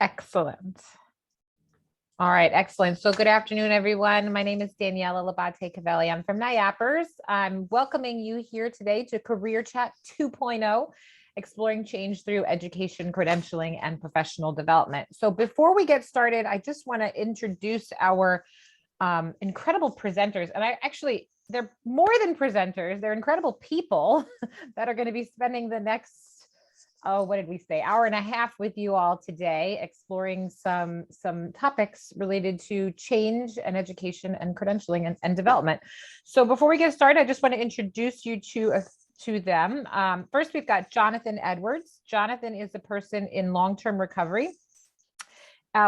Excellent. All right, excellent. So good afternoon, everyone. My name is Daniela Labate-Cavelli. I'm from NIAPers. I'm welcoming you here today to Career Chat 2.0, exploring change through education, credentialing, and professional development. So before we get started, I just want to introduce our incredible presenters. And they're more than presenters. They're incredible people that are going to be spending the next hour and a half with you all today, exploring some topics related to change and education and credentialing and development. So before we get started, I just want to introduce you to them. First, we've got Jonathan Edwards. Jonathan is a person in long-term recovery,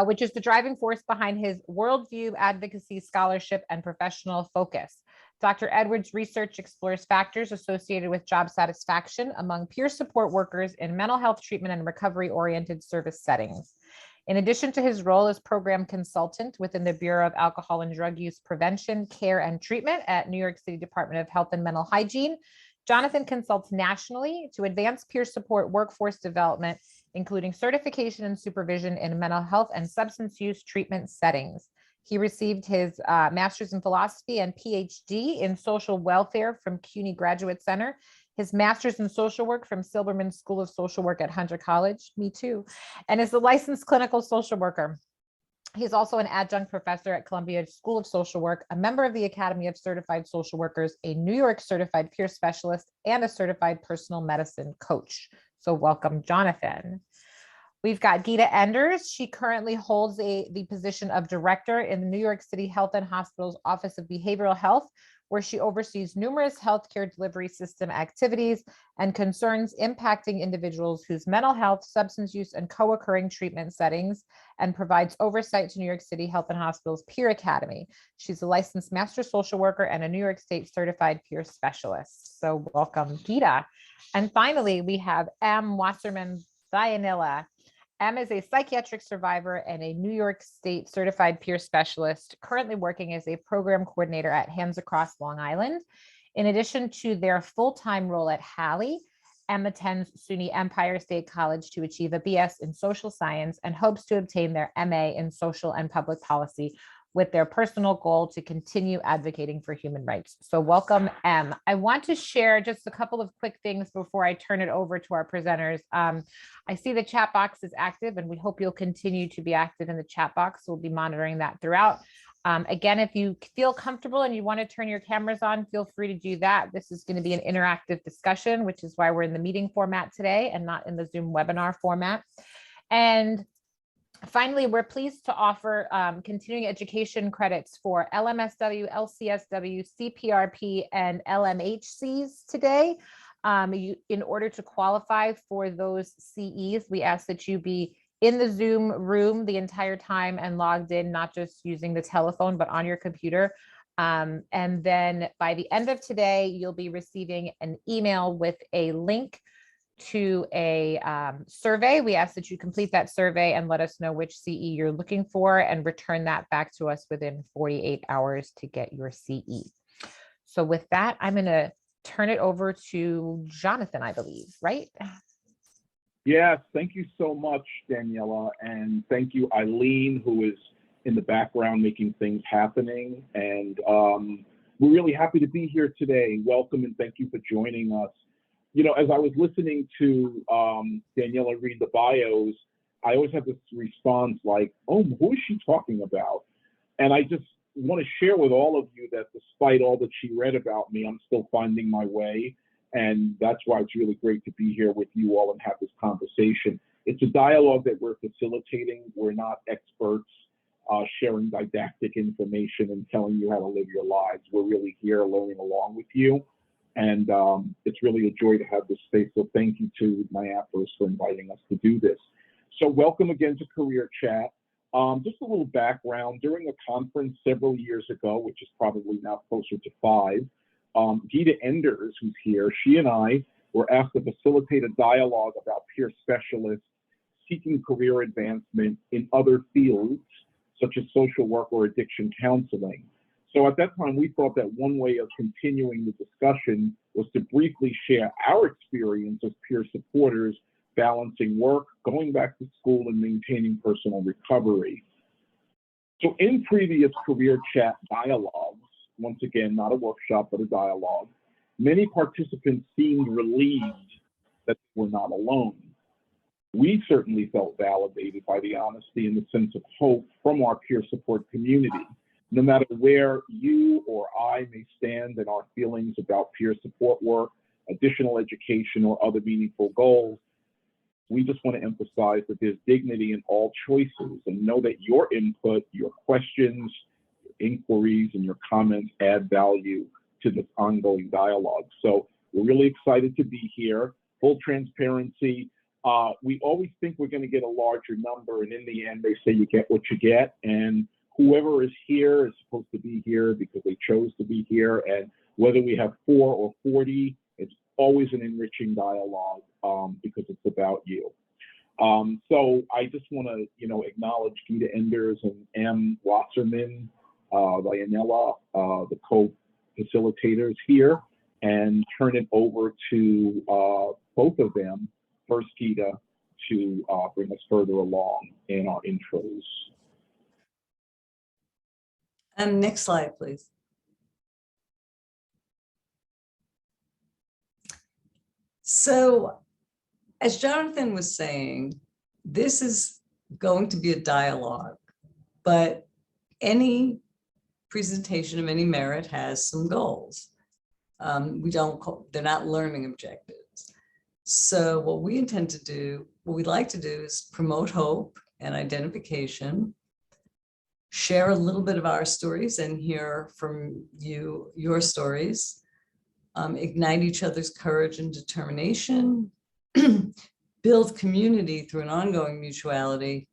which is the driving force behind his worldview, advocacy, scholarship, and professional focus. Dr. Edwards' research explores factors associated with job satisfaction among peer support workers in mental health treatment and recovery-oriented service settings. In addition to his role as program consultant within the Bureau of Alcohol and Drug Use Prevention, Care, and Treatment at New York City Department of Health and Mental Hygiene, Jonathan consults nationally to advance peer support workforce development, including certification and supervision in mental health and substance use treatment settings. He received his master's in philosophy and PhD in social welfare from CUNY Graduate Center, his master's in social work from Silberman School of Social Work at Hunter College, me too, and is a licensed clinical social worker. He's also an adjunct professor at Columbia School of Social Work, a member of the Academy of Certified Social Workers, a New York certified peer specialist, and a certified personal medicine coach. So welcome, Jonathan. We've got Geeta Enders. She currently holds the position of director in the New York City Health and Hospitals Office of Behavioral Health, where she oversees numerous healthcare delivery system activities and concerns impacting individuals whose mental health, substance use, and co-occurring treatment settings, and provides oversight to New York City Health and Hospitals Peer Academy. She's a licensed master social worker and a New York State certified peer specialist. So welcome, Geeta. And finally, we have M. Wasserman Dianilla. M is a psychiatric survivor and a New York State certified peer specialist, currently working as a program coordinator at Hands Across Long Island. In addition to their full-time role at Halley, M attends SUNY Empire State College to achieve a BS in social science and hopes to obtain their MA in social and public policy, with their personal goal to continue advocating for human rights. So welcome, M. I want to share just a couple of quick things before I turn it over to our presenters. I see the chat box is active, and we hope you'll continue to be active in the chat box. We'll be monitoring that throughout. Again, if you feel comfortable and you want to turn your cameras on, feel free to do that. This is going to be an interactive discussion, which is why we're in the meeting format today and not in the Zoom webinar format. And finally, we're pleased to offer continuing education credits for LMSW, LCSW, CPRP, and LMHCs today. In order to qualify for those CEs, we ask that you be in the Zoom room the entire time and logged in, not just using the telephone, but on your computer. And then by the end of today, you'll be receiving an email with a link to a survey. We ask that you complete that survey and let us know which CE you're looking for and return that back to us within 48 hours to get your CE. So with that, I'm going to turn it over to Jonathan, I believe, right? Yes, thank you so much, Daniela, and thank you, Eileen, who is in the background making things happening. And we're really happy to be here today. Welcome and thank you for joining us. You know, as I was listening to Daniela read the bios, I always have this response like, oh, who is she talking about? And I just want to share with all of you that despite all that she read about me, I'm still finding my way. And that's why it's really great to be here with you all and have this conversation. It's a dialogue that we're facilitating. We're not experts sharing didactic information and telling you how to live your lives. We're really here learning along with you. And it's really a joy to have this space. So thank you to NIAPers for inviting us to do this. So welcome again to Career Chat. Just a little background. During a conference several years ago, which is probably now closer to 5, Geeta Enders, who's here, she and I were asked to facilitate a dialogue about peer specialists seeking career advancement in other fields, such as social work or addiction counseling. So at that time, we thought that one way of continuing the discussion was to briefly share our experience as peer supporters balancing work, going back to school, and maintaining personal recovery. So in previous career chat dialogues, once again, not a workshop, but a dialogue, many participants seemed relieved that they were not alone. We certainly felt validated by the honesty and the sense of hope from our peer support community. No matter where you or I may stand in our feelings about peer support work, additional education, or other meaningful goals, we just want to emphasize that there's dignity in all choices, and know that your input, your questions, your inquiries, and your comments add value to this ongoing dialogue. So we're really excited to be here. Full transparency. We always think we're going to get a larger number, and in the end, they say you get what you get. And whoever is here is supposed to be here because they chose to be here. And whether we have 4 or 40, it's always an enriching dialogue because it's about you. So I just want to, acknowledge Gita Enders and M. Wasserman, Lionella, the co-facilitators here, and turn it over to both of them, first Gita, to bring us further along in our intros. Next slide, please. So, as Jonathan was saying, this is going to be a dialogue, but any presentation of any merit has some goals. They're not learning objectives. So what we intend to do, what we'd like to do is promote hope and identification, share a little bit of our stories and hear from you, your stories, ignite each other's courage and determination, build community through an ongoing mutuality,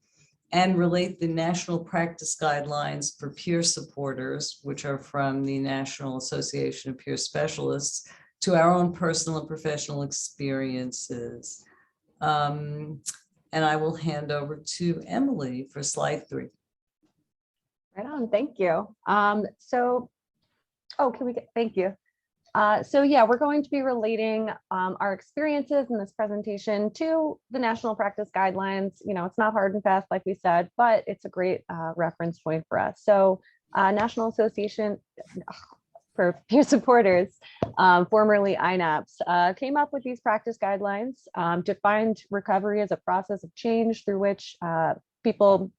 and relate the national practice guidelines for peer supporters, which are from the National Association of Peer Specialists, to our own personal and professional experiences. And I will hand over to Emily for slide 3. Right on, thank you. Thank you. So yeah, we're going to be relating our experiences in this presentation to the National Practice Guidelines. It's not hard and fast, like we said, but it's a great reference point for us. So National Association for Peer Supporters, formerly INAPS, came up with these practice guidelines, defined recovery as a process of change through which people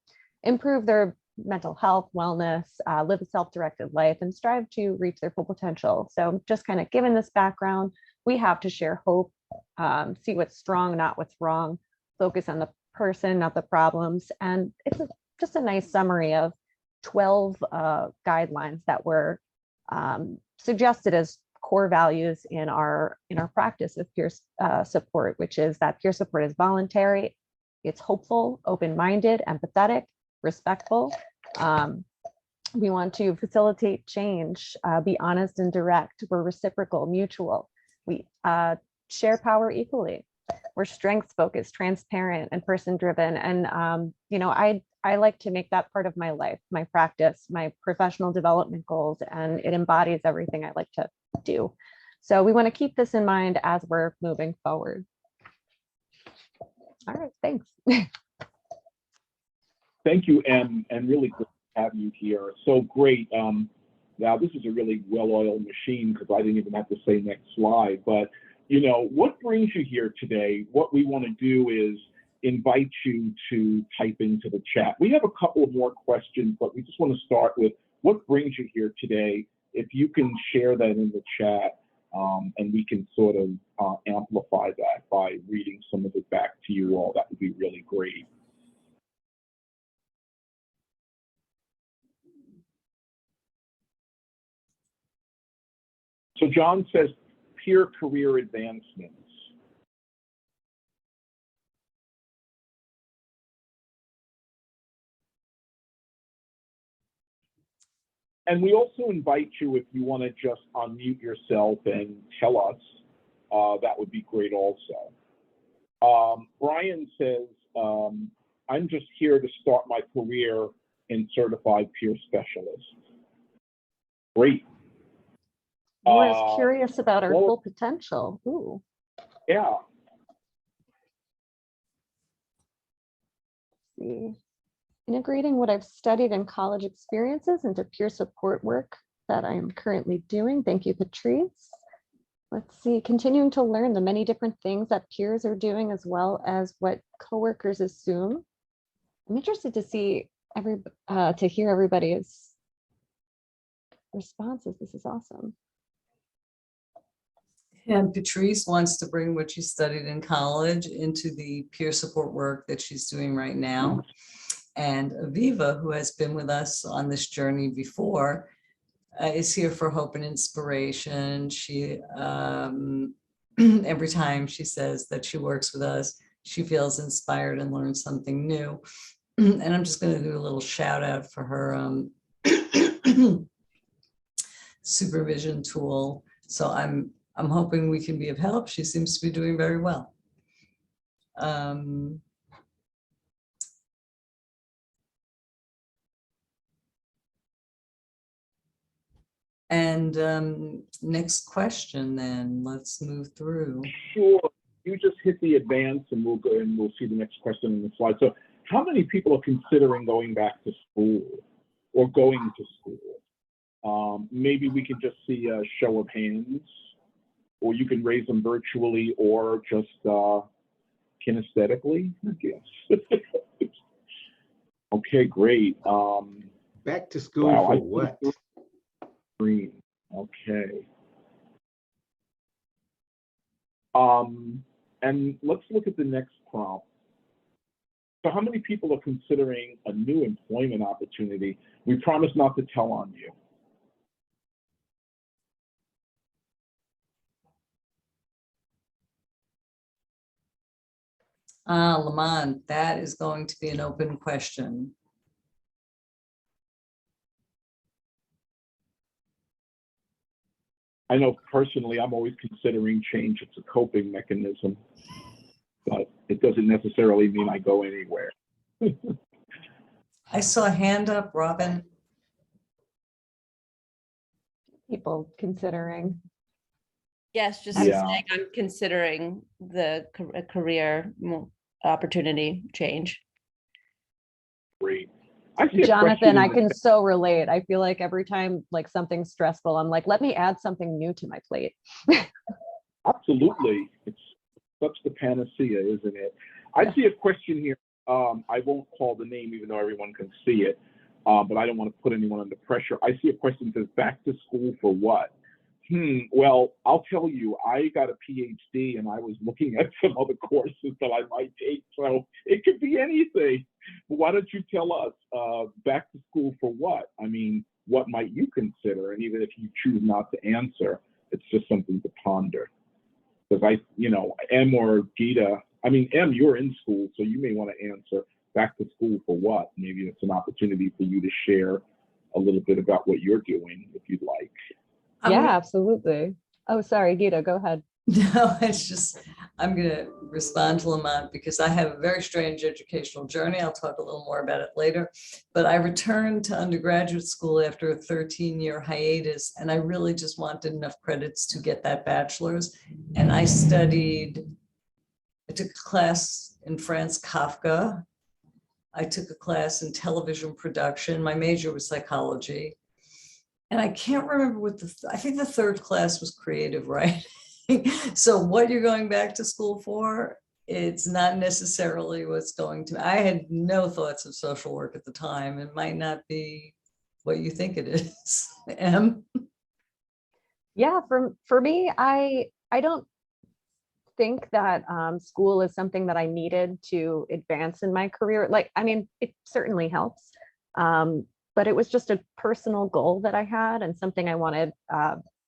improve their mental health, wellness, live a self-directed life, and strive to reach their full potential. So just kind of given this background, we have to share hope, see what's strong, not what's wrong, focus on the person, not the problems. And it's just a nice summary of 12 guidelines that were suggested as core values in our practice of peer support, which is that peer support is voluntary, it's hopeful, open-minded, empathetic, respectful. We want to facilitate change, be honest and direct. We're reciprocal, mutual. We share power equally. We're strengths focused, transparent, and person driven. And I like to make that part of my life, my practice, my professional development goals, and it embodies everything I like to do. So we want to keep this in mind as we're moving forward. All right, thanks. Thank you, Em, and really good to have you here. So great. Now, this is a really well-oiled machine because I didn't even have to say next slide. But, what brings you here today? What we want to do is invite you to type into the chat. We have a couple of more questions, but we just want to start with what brings you here today. If you can share that in the chat, and we can sort of amplify that by reading some of it back to you all, that would be really great. So John says peer career advancements. And we also invite you, if you want to just unmute yourself and tell us, that would be great also. Brian says, I'm just here to start my career in certified peer specialist. Great. We're just curious about our full potential. Ooh. Yeah. see. Integrating what I've studied in college experiences into peer support work that I am currently doing. Thank you, Patrice. Let's see, continuing to learn the many different things that peers are doing as well as what coworkers assume. I'm interested to see to hear everybody's responses. This is awesome. And Patrice wants to bring what she studied in college into the peer support work that she's doing right now. And Aviva, who has been with us on this journey before, is here for hope and inspiration. She, every time she says that she works with us, she feels inspired and learns something new. And I'm just going to do a little shout out for her supervision tool. So I'm hoping we can be of help. She seems to be doing very well. And next question, then let's move through. Sure. You just hit the advance and we'll go and we'll see the next question in the slide. So how many people are considering going back to school or going to school? Maybe we can just see a show of hands, or you can raise them virtually or just kinesthetically, I guess. Okay, great. Back to school wow, for what? Green. Okay. And let's look at the next prompt. So how many people are considering a new employment opportunity? We promise not to tell on you. Lamont, that is going to be an open question. I know personally, I'm always considering change. It's a coping mechanism, but it doesn't necessarily mean I go anywhere. I saw a hand up, Robin. People considering. Yes, just Yeah. saying I'm considering the career opportunity change. Great. I see a Jonathan, question I in the can so relate. I feel like every time like something's stressful, I'm like, let me add something new to my plate. Absolutely. It's such the panacea, isn't it? I see a question here. I won't call the name even though everyone can see it, but I don't want to put anyone under pressure. I see a question that says, back to school for what? Well, I'll tell you, I got a PhD and I was looking at some other courses that I might take, so it could be anything. But why don't you tell us, back to school for what? I mean, what might you consider? And even if you choose not to answer, it's just something to ponder. Because Em or Gita, I mean, Em, you're in school, so you may want to answer back to school for what? Maybe it's an opportunity for you to share a little bit about what you're doing, if you'd like. Yeah, absolutely. Oh, sorry, Gita, go ahead. No, it's just, I'm going to respond to Lamont because I have a very strange educational journey. I'll talk a little more about it later. But I returned to undergraduate school after a 13-year hiatus, and I really just wanted enough credits to get that bachelor's. And I took a class in Franz Kafka. I took a class in television production. My major was psychology. And I can't remember what I think the third class was creative writing. So what you're going back to school for, it's not necessarily what's going to, I had no thoughts of social work at the time. It might not be what you think it is. Em? Yeah, for me, I don't think that school is something that I needed to advance in my career. Like, I mean, it certainly helps. But it was just a personal goal that I had and something I wanted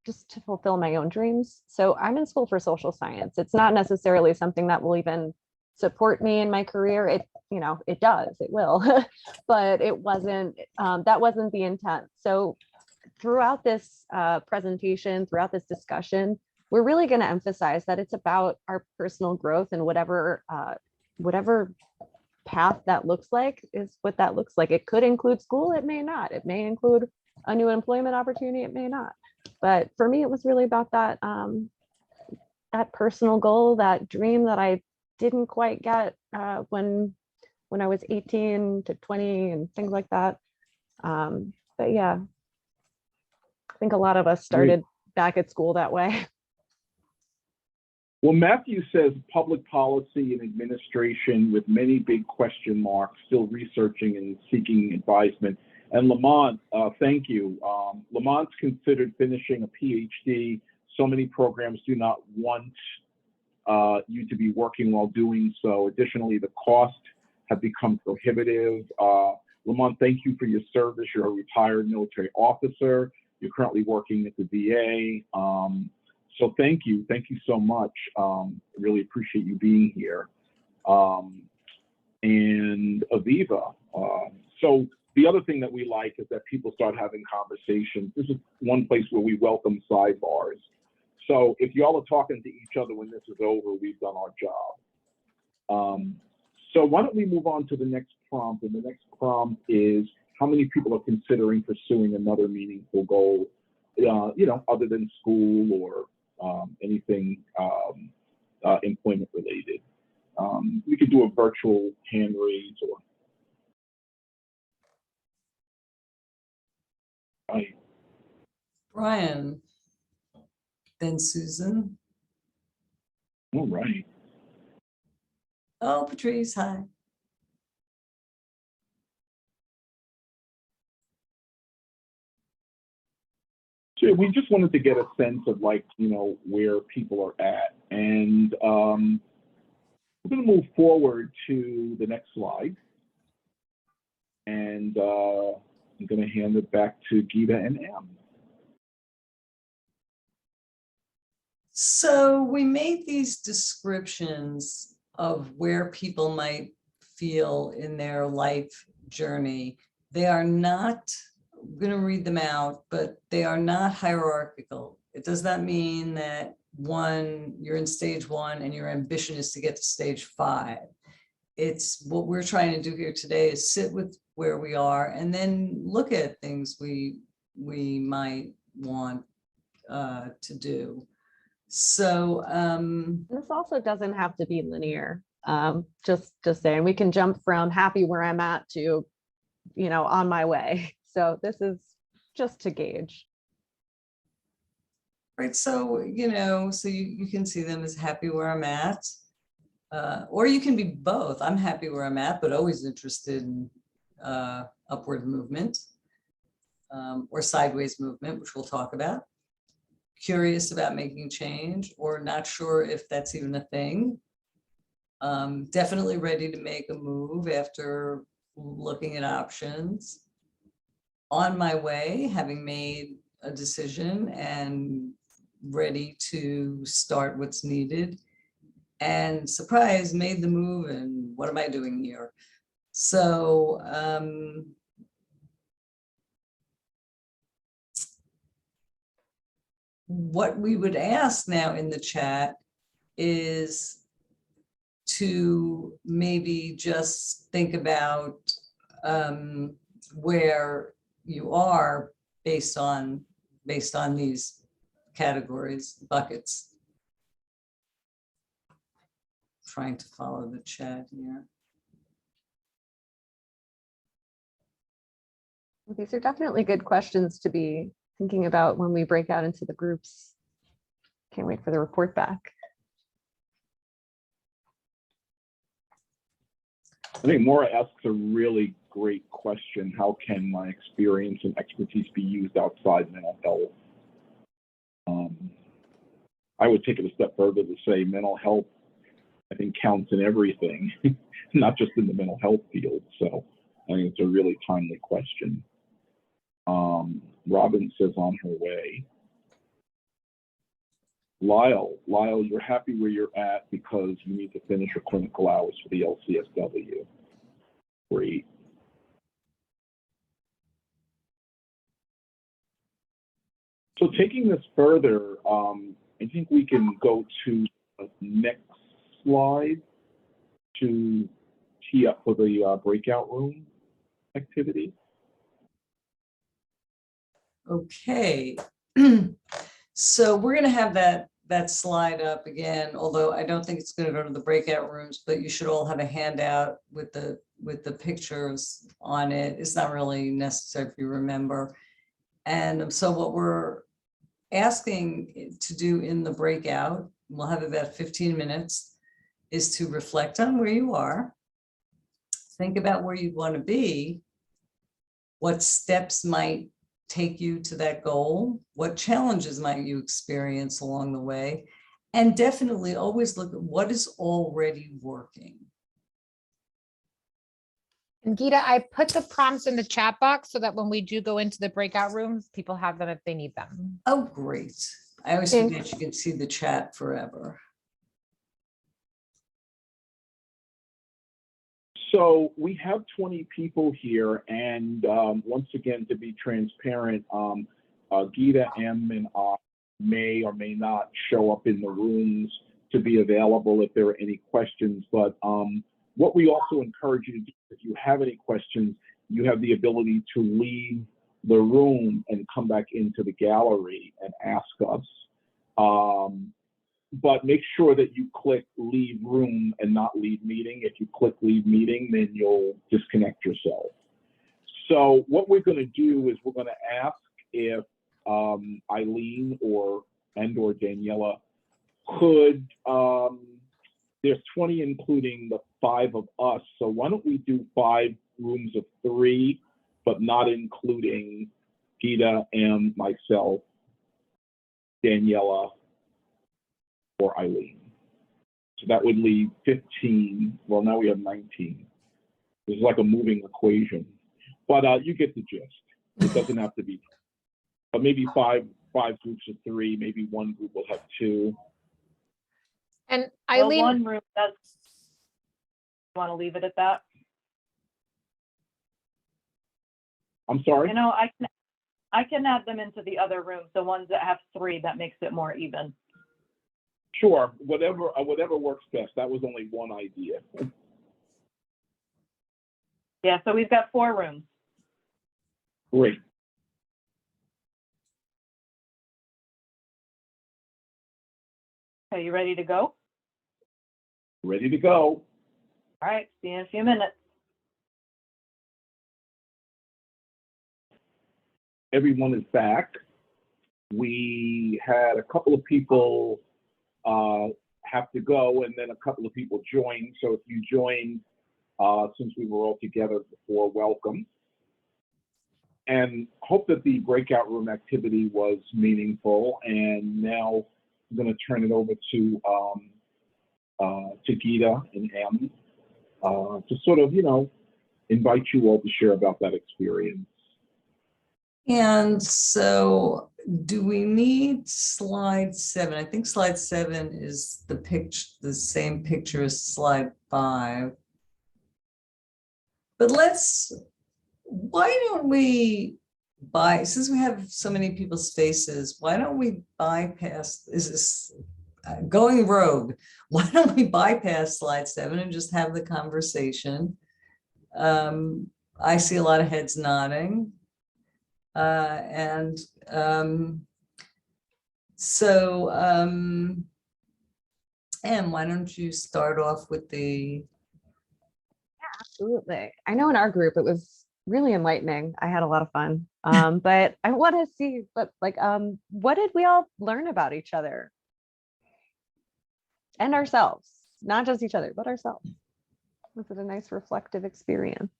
just to fulfill my own dreams. So I'm in school for social science. It's not necessarily something that will even support me in my career. It does, it will, but it wasn't, that wasn't the intent. So throughout this presentation, throughout this discussion, we're really going to emphasize that it's about our personal growth and whatever path that looks like is what that looks like. It could include school, it may not. It may include a new employment opportunity, it may not. But for me, it was really about that that personal goal, that dream that I didn't quite get when when I was 18 to 20 and things like that. But yeah, I think a lot of us started back at school that way. Well, Matthew says public policy and administration with many big question marks, still researching and seeking advisement. And Lamont, thank you. Lamont's considered finishing a PhD. So many programs do not want you to be working while doing so. Additionally, the costs have become prohibitive. Lamont, thank you for your service. You're a retired military officer. You're currently working at the VA. So thank you so much. Really appreciate you being here. And Aviva. So the other thing that we like is that people start having conversations. This is one place where we welcome sidebars. So if y'all are talking to each other when this is over, we've done our job. So why don't we move on to the next prompt? And the next prompt is, how many people are considering pursuing another meaningful goal, other than school or anything employment related? We could do a virtual hand raise or. Right. Brian, then Susan. All right. Oh, Patrice, hi. So we just wanted to get a sense of where people are at. And we're going to move forward to the next slide. And I'm going to hand it back to Gita and Em. So we made these descriptions of where people might feel in their life journey. They are not, I'm going to read them out, but they are not hierarchical. It does not mean that you're in stage 1 and your ambition is to get to stage 5. It's what we're trying to do here today is sit with where we are and then look at things we might want to do. So This also doesn't have to be linear. Just saying, we can jump from happy where I'm at to, on my way. So this is just to gauge. Right, so, so you can see them as happy where I'm at. Or you can be both. I'm happy where I'm at, but always interested in upward movement or sideways movement, which we'll talk about. Curious about making change or not sure if that's even a thing. Definitely ready to make a move after looking at options. On my way, having made a decision and ready to start what's needed. And surprise, made the move and what am I doing here? So what we would ask now in the chat is to maybe just think about where you are based on these categories, buckets. Trying to follow the chat here. These are definitely good questions to be thinking about when we break out into the groups. Can't wait for the report back. I think Maura asks a really great question. How can my experience and expertise be used outside mental health? I would take it a step further to say mental health, I think, counts in everything, not just in the mental health field. So I think it's a really timely question. Robin says on her way. Lyle, you're happy where you're at because you need to finish your clinical hours for the LCSW. Great. So taking this further, I think we can go to the next slide to tee up for the breakout room activity. Okay. So we're going to have that slide up again, although I don't think it's going to go to the breakout rooms, but you should all have a handout with the pictures on it. It's not really necessary if you remember. And so what we're asking to do in the breakout, we'll have about 15 minutes, is to reflect on where you are, think about where you want to be, what steps might take you to that goal, what challenges might you experience along the way, and definitely always look at what is already working. And Gita, I put the prompts in the chat box so that when we do go into the breakout rooms, people have them if they need them. Oh, great. I always Thanks. forget you can see the chat forever. So we have 20 people here, and once again, to be transparent, Gita, M, and I may or may not show up in the rooms to be available if there are any questions. But what we also encourage you to do, if you have any questions, you have the ability to leave the room and come back into the gallery and ask us. But make sure that you click leave room and not leave meeting. If you click leave meeting, then you'll disconnect yourself. So what we're going to do is we're going to ask if Eileen or Daniela could, there's 20 including the 5 of us. So why don't we do 5 rooms of 3, but not including Gita, M, myself, Daniela, or Eileen. So that would leave 15. Well, now we have 19. This is like a moving equation, but you get the gist. It doesn't have to be, but maybe five groups of 3, maybe one group will have 2. And Well, Eileen, one room, that's, want to leave it at that? I'm sorry? You know, I can add them into the other rooms, the ones that have 3, that makes it more even. Sure, whatever works best. That was only one idea. Yeah, so we've got 4 rooms. Great. Okay, you ready to go? Ready to go. All right, see you in a few minutes. Everyone is back. We had a couple of people have to go, and then a couple of people joined. So if you joined since we were all together before, welcome. And hope that the breakout room activity was meaningful. And now I'm going to turn it over to Gita and M to sort of, invite you all to share about that experience. And so do we need slide 7? I think slide 7 is the picture, the same picture as slide 5. But why don't we since we have so many people's faces, why don't we bypass, is this going rogue? Why don't we bypass slide 7 and just have the conversation? I see a lot of heads nodding. Em, why don't you start off with the... Absolutely. I know in our group, it was really enlightening. I had a lot of fun. But I want to see what did we all learn about each other and ourselves? Not just each other, but ourselves. Was it a nice reflective experience?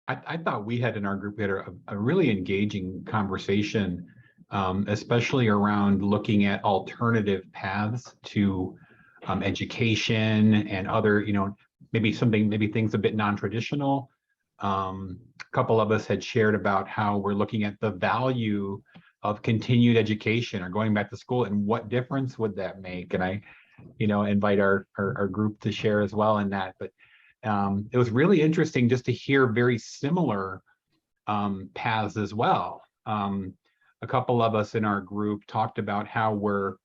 I thought we had in our group, we had a really engaging conversation, especially around looking at alternative paths to education and other, maybe things a bit non-traditional. A couple of us had shared about how we're looking at the value of continued education or going back to school and what difference would that make. And I, invite our group to share as well in that. But it was really interesting just to hear very similar paths as well. A couple of us in our group talked about how we're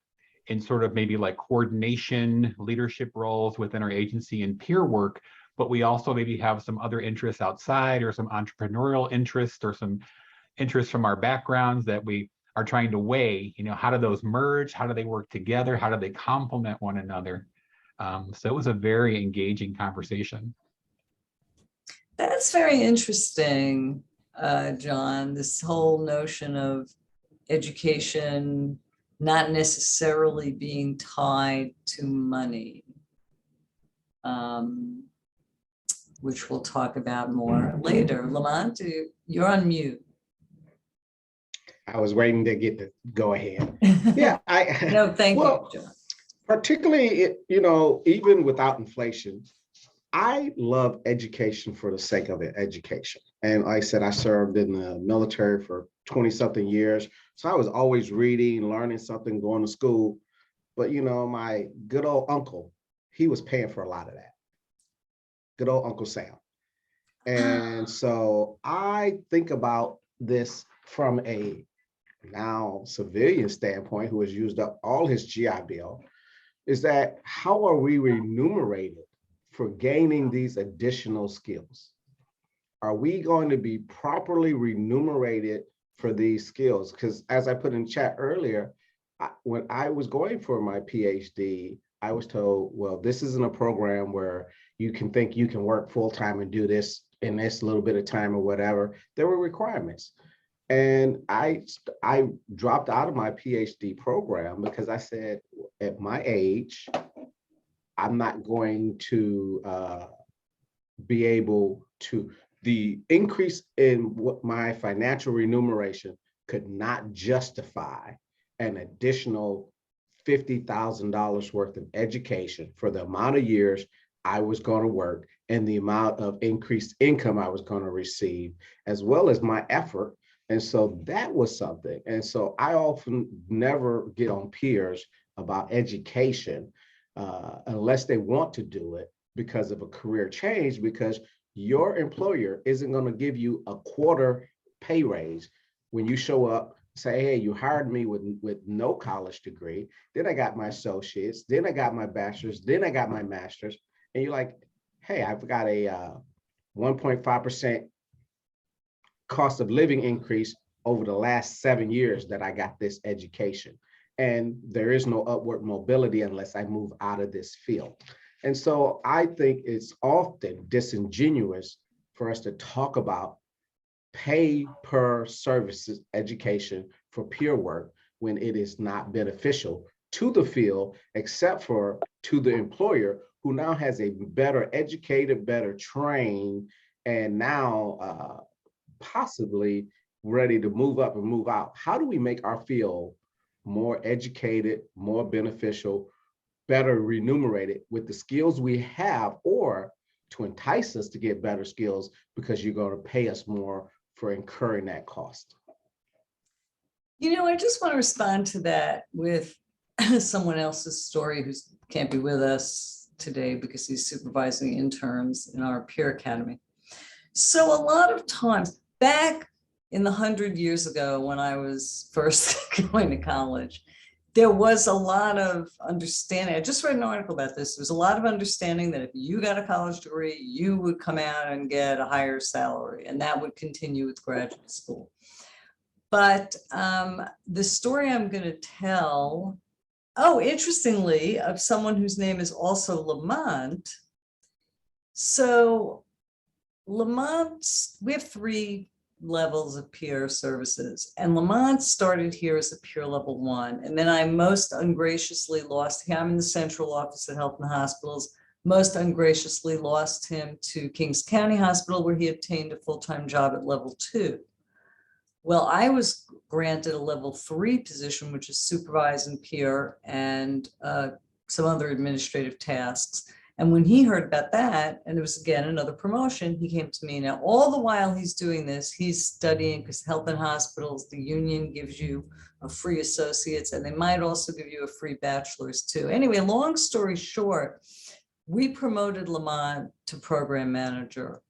in sort of maybe like coordination, leadership roles within our agency and peer work, but we also maybe have some other interests outside or some entrepreneurial interest or some interests from our backgrounds that we are trying to weigh, how do those merge? How do they work together? How do they complement one another? So it was a very engaging conversation. That's very interesting, John, this whole notion of education not necessarily being tied to money, which we'll talk about more later. Lamont, you're on mute. I was waiting to get to go ahead. Yeah, No, thank well, you, John. particularly, even without inflation, I love education for the sake of it, education. And like I said, I served in the military for 20 something years. So I was always reading, learning something, going to school. But, my good old uncle, he was paying for a lot of that. Good old Uncle Sam. And so I think about this from a now civilian standpoint who has used up all his GI Bill, is that how are we remunerated for gaining these additional skills? Are we going to be properly remunerated for these skills? Because as I put in chat earlier, when I was going for my PhD, I was told, well, this isn't a program where you can think you can work full-time and do this in this little bit of time or whatever. There were requirements. And I dropped out of my PhD program because I said, at my age, I'm not going to be able to, the increase in what my financial remuneration could not justify an additional $50,000 worth of education for the amount of years I was going to work and the amount of increased income I was going to receive, as well as my effort. And so that was something. And so I often never get on peers about education unless they want to do it because of a career change, because your employer isn't going to give you a quarter pay raise when you show up, say, hey, you hired me with no college degree. Then I got my associates, then I got my bachelor's, then I got my master's. And you're like, hey, I've got a 1.5% cost of living increase over the last 7 years that I got this education. And there is no upward mobility unless I move out of this field. And so I think it's often disingenuous for us to talk about pay per services education for peer work when it is not beneficial to the field, except for to the employer who now has a better educated, better trained, and now possibly ready to move up and move out. How do we make our field more educated, more beneficial, better remunerated with the skills we have, or to entice us to get better skills because you're going to pay us more for incurring that cost? I just want to respond to that with someone else's story who can't be with us today because he's supervising interns in our peer academy. So a lot of times back in the 100 years ago, when I was first going to college, there was a lot of understanding. I just read an article about this. There was a lot of understanding that if you got a college degree, you would come out and get a higher salary, and that would continue with graduate school. But the story I'm going to tell, interestingly, of someone whose name is also Lamont. So Lamont, we have 3 levels of peer services, and Lamont started here as a peer level 1, and then I most ungraciously lost him. I'm in the central office at Health and Hospitals, most ungraciously lost him to Kings County Hospital, where he obtained a full-time job at level 2. Well, I was granted a level 3 position, which is supervising peer and some other administrative tasks. And when he heard about that, and it was again another promotion, he came to me. Now, all the while he's doing this, he's studying, because Health and Hospitals, the union gives you a free associates, and they might also give you a free bachelor's too. Anyway, long story short, we promoted Lamont to program manager.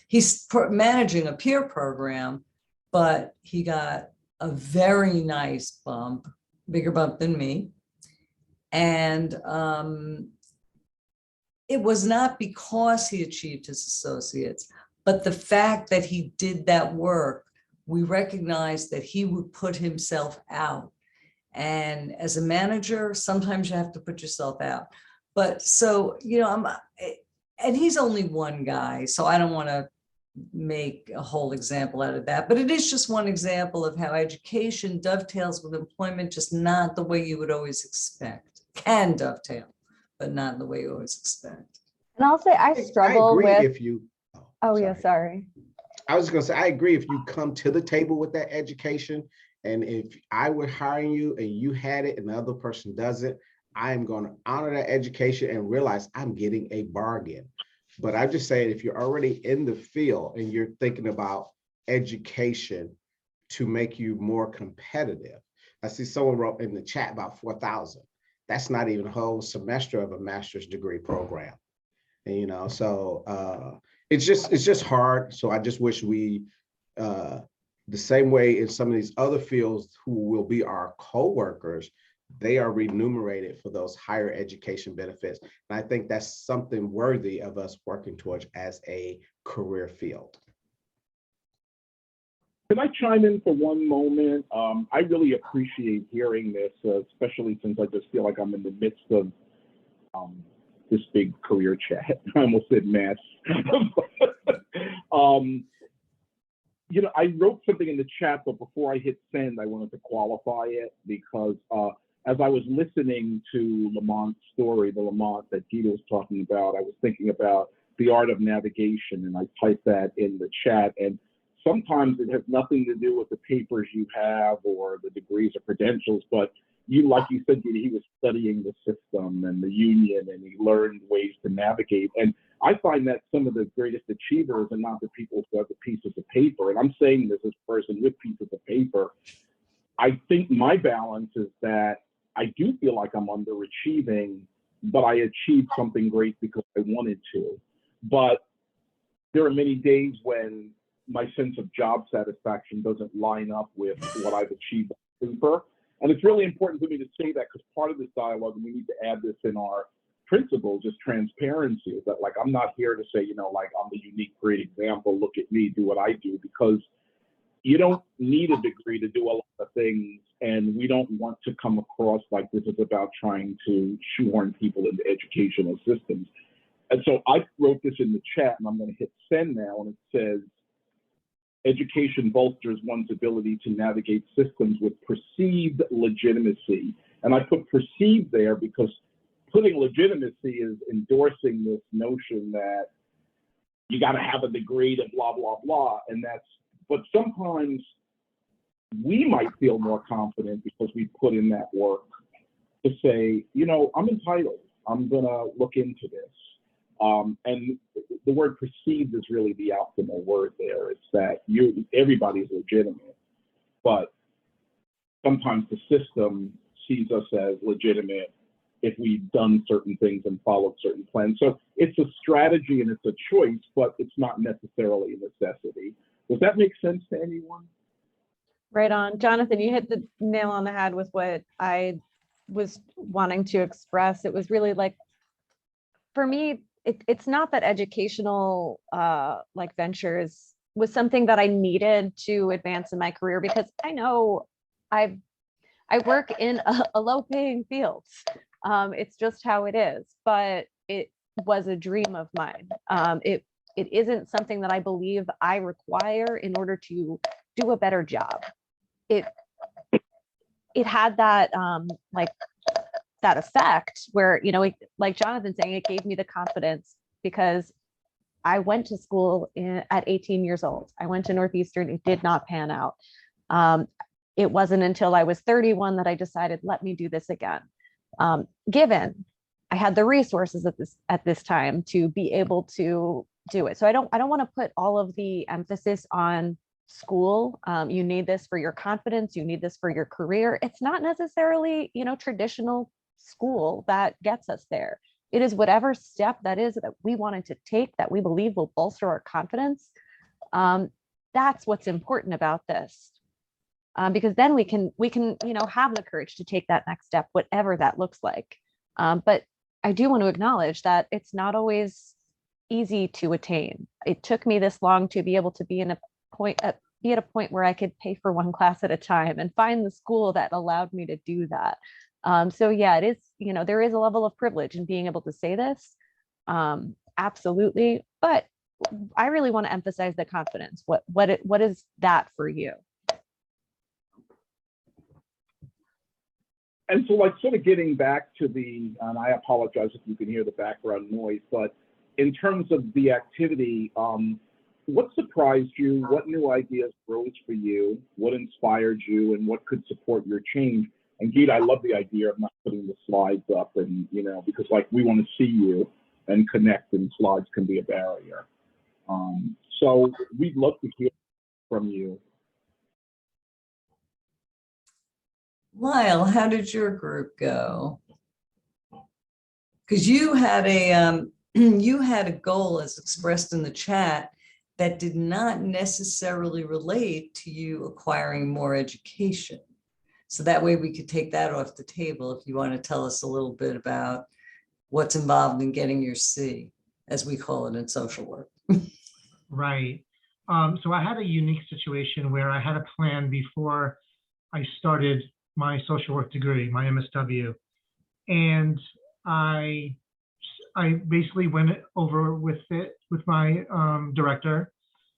He's managing a peer program, but he got a very nice bump, bigger bump than me. And it was not because he achieved his associates, but the fact that he did that work we recognized that he would put himself out. And as a manager, sometimes you have to put yourself out. But so, and he's only one guy, so I don't want to make a whole example out of that, but it is just one example of how education dovetails with employment, just not the way you would always expect. Can dovetail, but not the way you always expect. And I'll say I struggle agree with, if you. oh yeah, sorry. I was gonna say, I agree if you come to the table with that education, and if I were hiring you and you had it and the other person doesn't, I'm gonna honor that education and realize I'm getting a bargain. But I'm just saying, if you're already in the field and you're thinking about education to make you more competitive, I see someone wrote in the chat about 4,000. That's not even a whole semester of a master's degree program. And, so it's just hard. So I just wish we, the same way in some of these other fields who will be our co-workers, they are remunerated for those higher education benefits. And I think that's something worthy of us working towards as a career field. Can I chime in for one moment? I really appreciate hearing this, especially since I just feel like I'm in the midst of this big career chat. I almost said mess. I wrote something in the chat, but before I hit send, I wanted to qualify it because as I was listening to Lamont's story, the Lamont that Gita was talking about, I was thinking about the art of navigation, and I typed that in the chat. And sometimes it has nothing to do with the papers you have or the degrees or credentials, but like you said, Gita, he was studying the system and the union, and he learned ways to navigate. And I find that some of the greatest achievers are not the people who have the pieces of paper. And I'm saying this as a person with pieces of paper. I think my balance is that I do feel like I'm underachieving, but I achieved something great because I wanted to. But there are many days when my sense of job satisfaction doesn't line up with what I've achieved on paper. And it's really important for me to say that because part of this dialogue, and we need to add this in our principles, is transparency. Is that, like, I'm not here to say, like, I'm the unique, great example, look at me, do what I do, because you don't need a degree to do a lot of things, and we don't want to come across like this is about trying to shoehorn people into educational systems. And so I wrote this in the chat, and I'm going to hit send now, and it says, education bolsters one's ability to navigate systems with perceived legitimacy. And I put perceived there because putting legitimacy is endorsing this notion that you got to have a degree to blah, blah, blah. And but sometimes we might feel more confident because we put in that work to say, I'm entitled. I'm going to look into this. And the word perceived is really the optimal word there. It's that everybody's legitimate, but sometimes the system sees us as legitimate if we've done certain things and followed certain plans. So it's a strategy and it's a choice, but it's not necessarily a necessity. Does that make sense to anyone? Right on. Jonathan, you hit the nail on the head with what I was wanting to express. It was really like, for me, it's not that educational ventures was something that I needed to advance in my career, because I know I work in a low paying field. It's just how it is, but it was a dream of mine. It isn't something that I believe I require in order to do a better job. It had that that effect where, like Jonathan saying, it gave me the confidence because I went to school at 18 years old. I went to Northeastern. It did not pan out. It wasn't until I was 31 that I decided, let me do this again. Given I had the resources at this time to be able to do it. So I don't want to put all of the emphasis on school. You need this for your confidence. You need this for your career. It's not necessarily, traditional school that gets us there. It is whatever step that is that we wanted to take that we believe will bolster our confidence. That's what's important about this, because then we can have the courage to take that next step, whatever that looks like. But I do want to acknowledge that it's not always easy to attain. It took me this long to be able to be in a be at a point where I could pay for one class at a time and find the school that allowed me to do that. So yeah, it is, there is a level of privilege in being able to say this. Absolutely. But I really want to emphasize the confidence. What is that for you? And so like sort of getting back to and I apologize if you can hear the background noise, but in terms of the activity, what surprised you? What new ideas rose for you? What inspired you? And what could support your change? And Geet, I love the idea of not putting the slides up and, because like we want to see you and connect, and slides can be a barrier. So we'd love to hear from you. Lyle, how did your group go? Because you had a goal as expressed in the chat that did not necessarily relate to you acquiring more education. So that way we could take that off the table if you want to tell us a little bit about what's involved in getting your C, as we call it in social work. Right. So I had a unique situation where I had a plan before I started my social work degree, my MSW. And I basically went over with it with my director.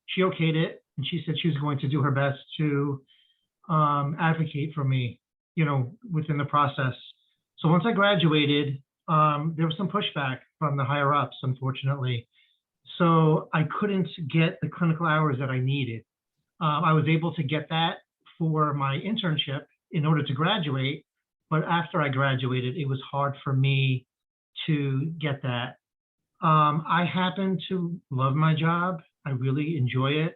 She okayed it, and she said she was going to do her best to advocate for me, within the process. So once I graduated, there was some pushback from the higher ups, unfortunately. So I couldn't get the clinical hours that I needed. I was able to get that for my internship in order to graduate, but after I graduated, it was hard for me to get that. I happen to love my job. I really enjoy it.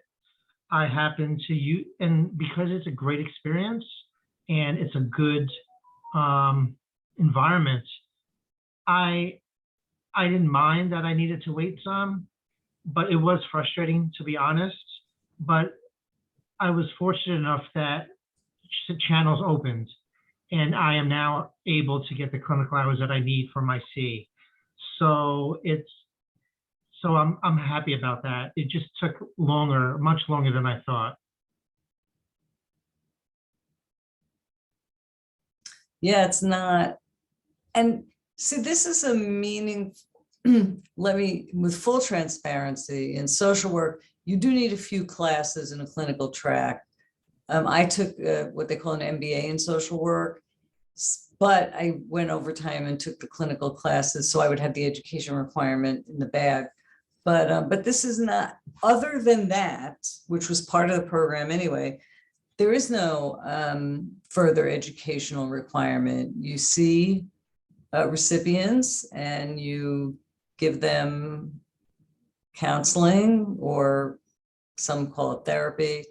I happen to and because it's a great experience and it's a good environment, I didn't mind that I needed to wait some, but it was frustrating, to be honest. But I was fortunate enough that channels opened, and I am now able to get the clinical hours that I need for my C. So I'm happy about that. It just took longer, much longer than I thought. Yeah, it's not. And see, this is a meaning, with full transparency, in social work, you do need a few classes in a clinical track. I took what they call an MBA in social work, but I went overtime and took the clinical classes, so I would have the education requirement in the bag. But this is not, other than that, which was part of the program anyway, there is no further educational requirement. You see recipients and you give them counseling, or some call it therapy.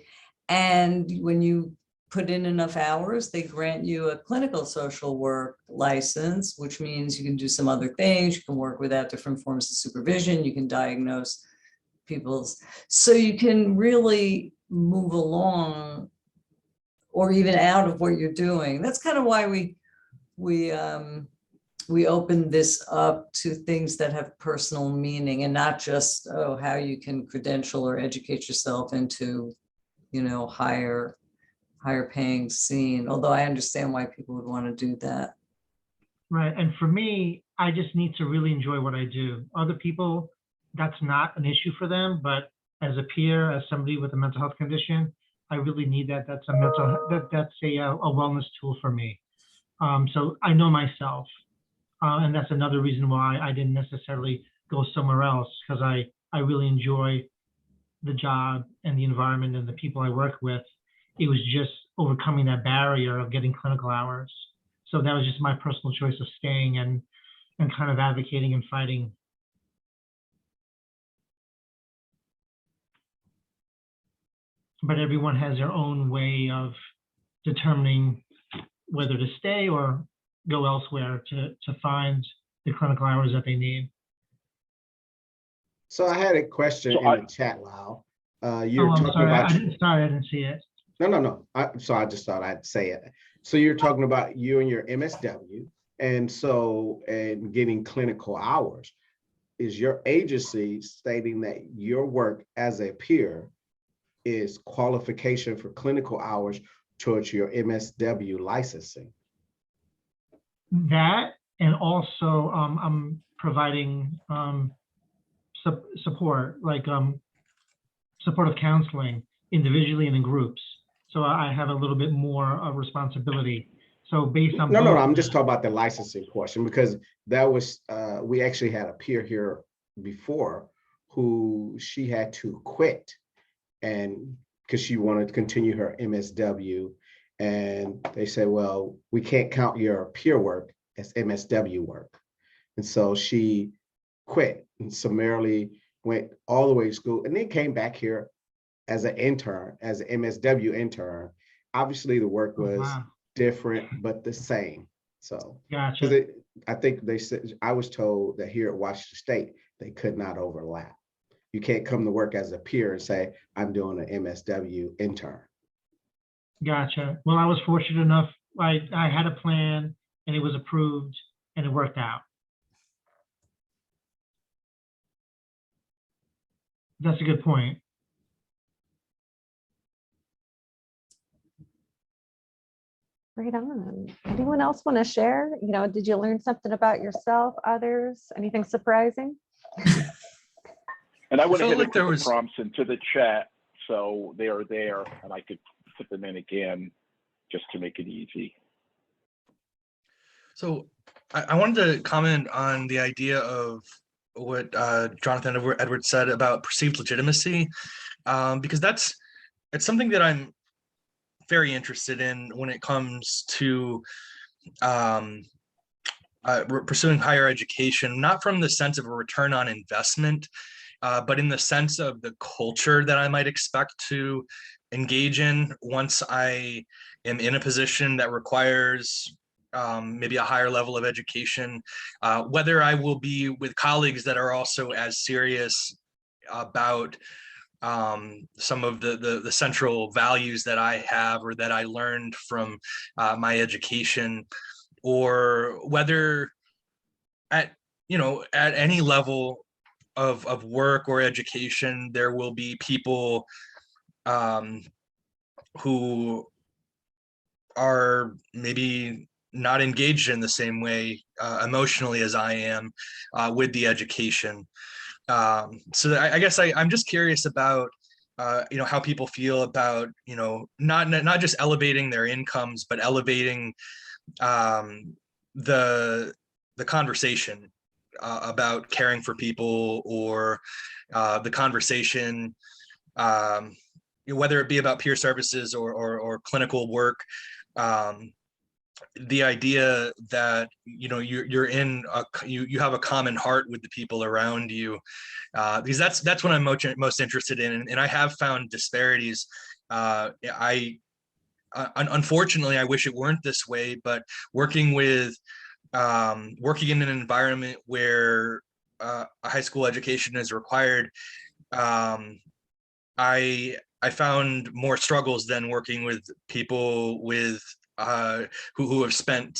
And when you put in enough hours, they grant you a clinical social work license, which means you can do some other things. You can work without different forms of supervision. You can diagnose people's, so you can really move along or even out of what you're doing. That's kind of why we opened this up to things that have personal meaning, and not just, how you can credential or educate yourself into, higher paying scene. Although I understand why people would want to do that. Right. And for me, I just need to really enjoy what I do. Other people, that's not an issue for them. But as a peer, as somebody with a mental health condition, I really need that. That's a wellness tool for me. So I know myself. And that's another reason why I didn't necessarily go somewhere else, because I really enjoy the job and the environment and the people I work with. It was just overcoming that barrier of getting clinical hours. So that was just my personal choice of staying and kind of advocating and fighting. But everyone has their own way of determining whether to stay or go elsewhere to find the clinical hours that they need. So I had a question in the chat, Lyle. You're I'm talking sorry, about. I didn't see it. No. So I just thought I'd say it. So you're talking about you and your MSW, and getting clinical hours. Is your agency stating that your work as a peer is qualification for clinical hours towards your MSW licensing. That, and also I'm providing support, like supportive counseling individually and in groups. So I have a little bit more responsibility. So based on No, both- I'm just talking about the licensing portion, because that was, we actually had a peer here before who she had to quit, and because she wanted to continue her MSW, and they said, well, we can't count your peer work as MSW work. And so she quit and summarily went all the way to school, and then came back here as an intern, as an MSW intern. Obviously the work Oh, was wow. different, but the same. So, Gotcha. because I think they said, I was told that here at Washington State, they could not overlap. You can't come to work as a peer and say, I'm doing an MSW intern. Gotcha. Well, I was fortunate enough, I had a plan and it was approved and it worked out. That's a good point. Right on. Anyone else want to share? You know, did you learn something about yourself, others, anything surprising? And I went Felt ahead like and there put the was- prompts into the chat, so they are there, and I could put them in again just to make it easy. So I wanted to comment on the idea of what Jonathan Edwards said about perceived legitimacy, because it's something that I'm very interested in when it comes to pursuing higher education, not from the sense of a return on investment, but in the sense of the culture that I might expect to engage in once I am in a position that requires maybe a higher level of education, whether I will be with colleagues that are also as serious about some of the central values that I have or that I learned from my education, or whether at any level of work or education, there will be people who are maybe not engaged in the same way emotionally as I am with the education. So I guess I'm just curious about how people feel about not just elevating their incomes, but elevating the conversation about caring for people, or the conversation, whether it be about peer services or clinical work. The idea that you're in you have a common heart with the people around you, because that's what I'm most interested in, and I have found disparities. Unfortunately, I wish it weren't this way, but working in an environment where a high school education is required, I found more struggles than working with people who have spent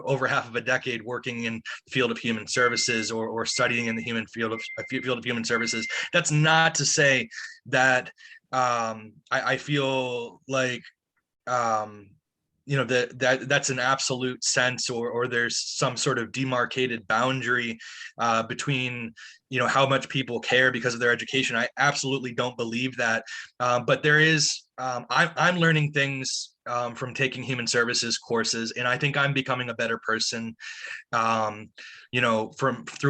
over half of a decade working in the field of human services, or studying in the field of human services. That's not to say that I feel like that's an absolute sense, or there's some sort of demarcated boundary between how much people care because of their education. I absolutely don't believe that, but there is I'm learning things from taking human services courses, and I think I'm becoming a better person through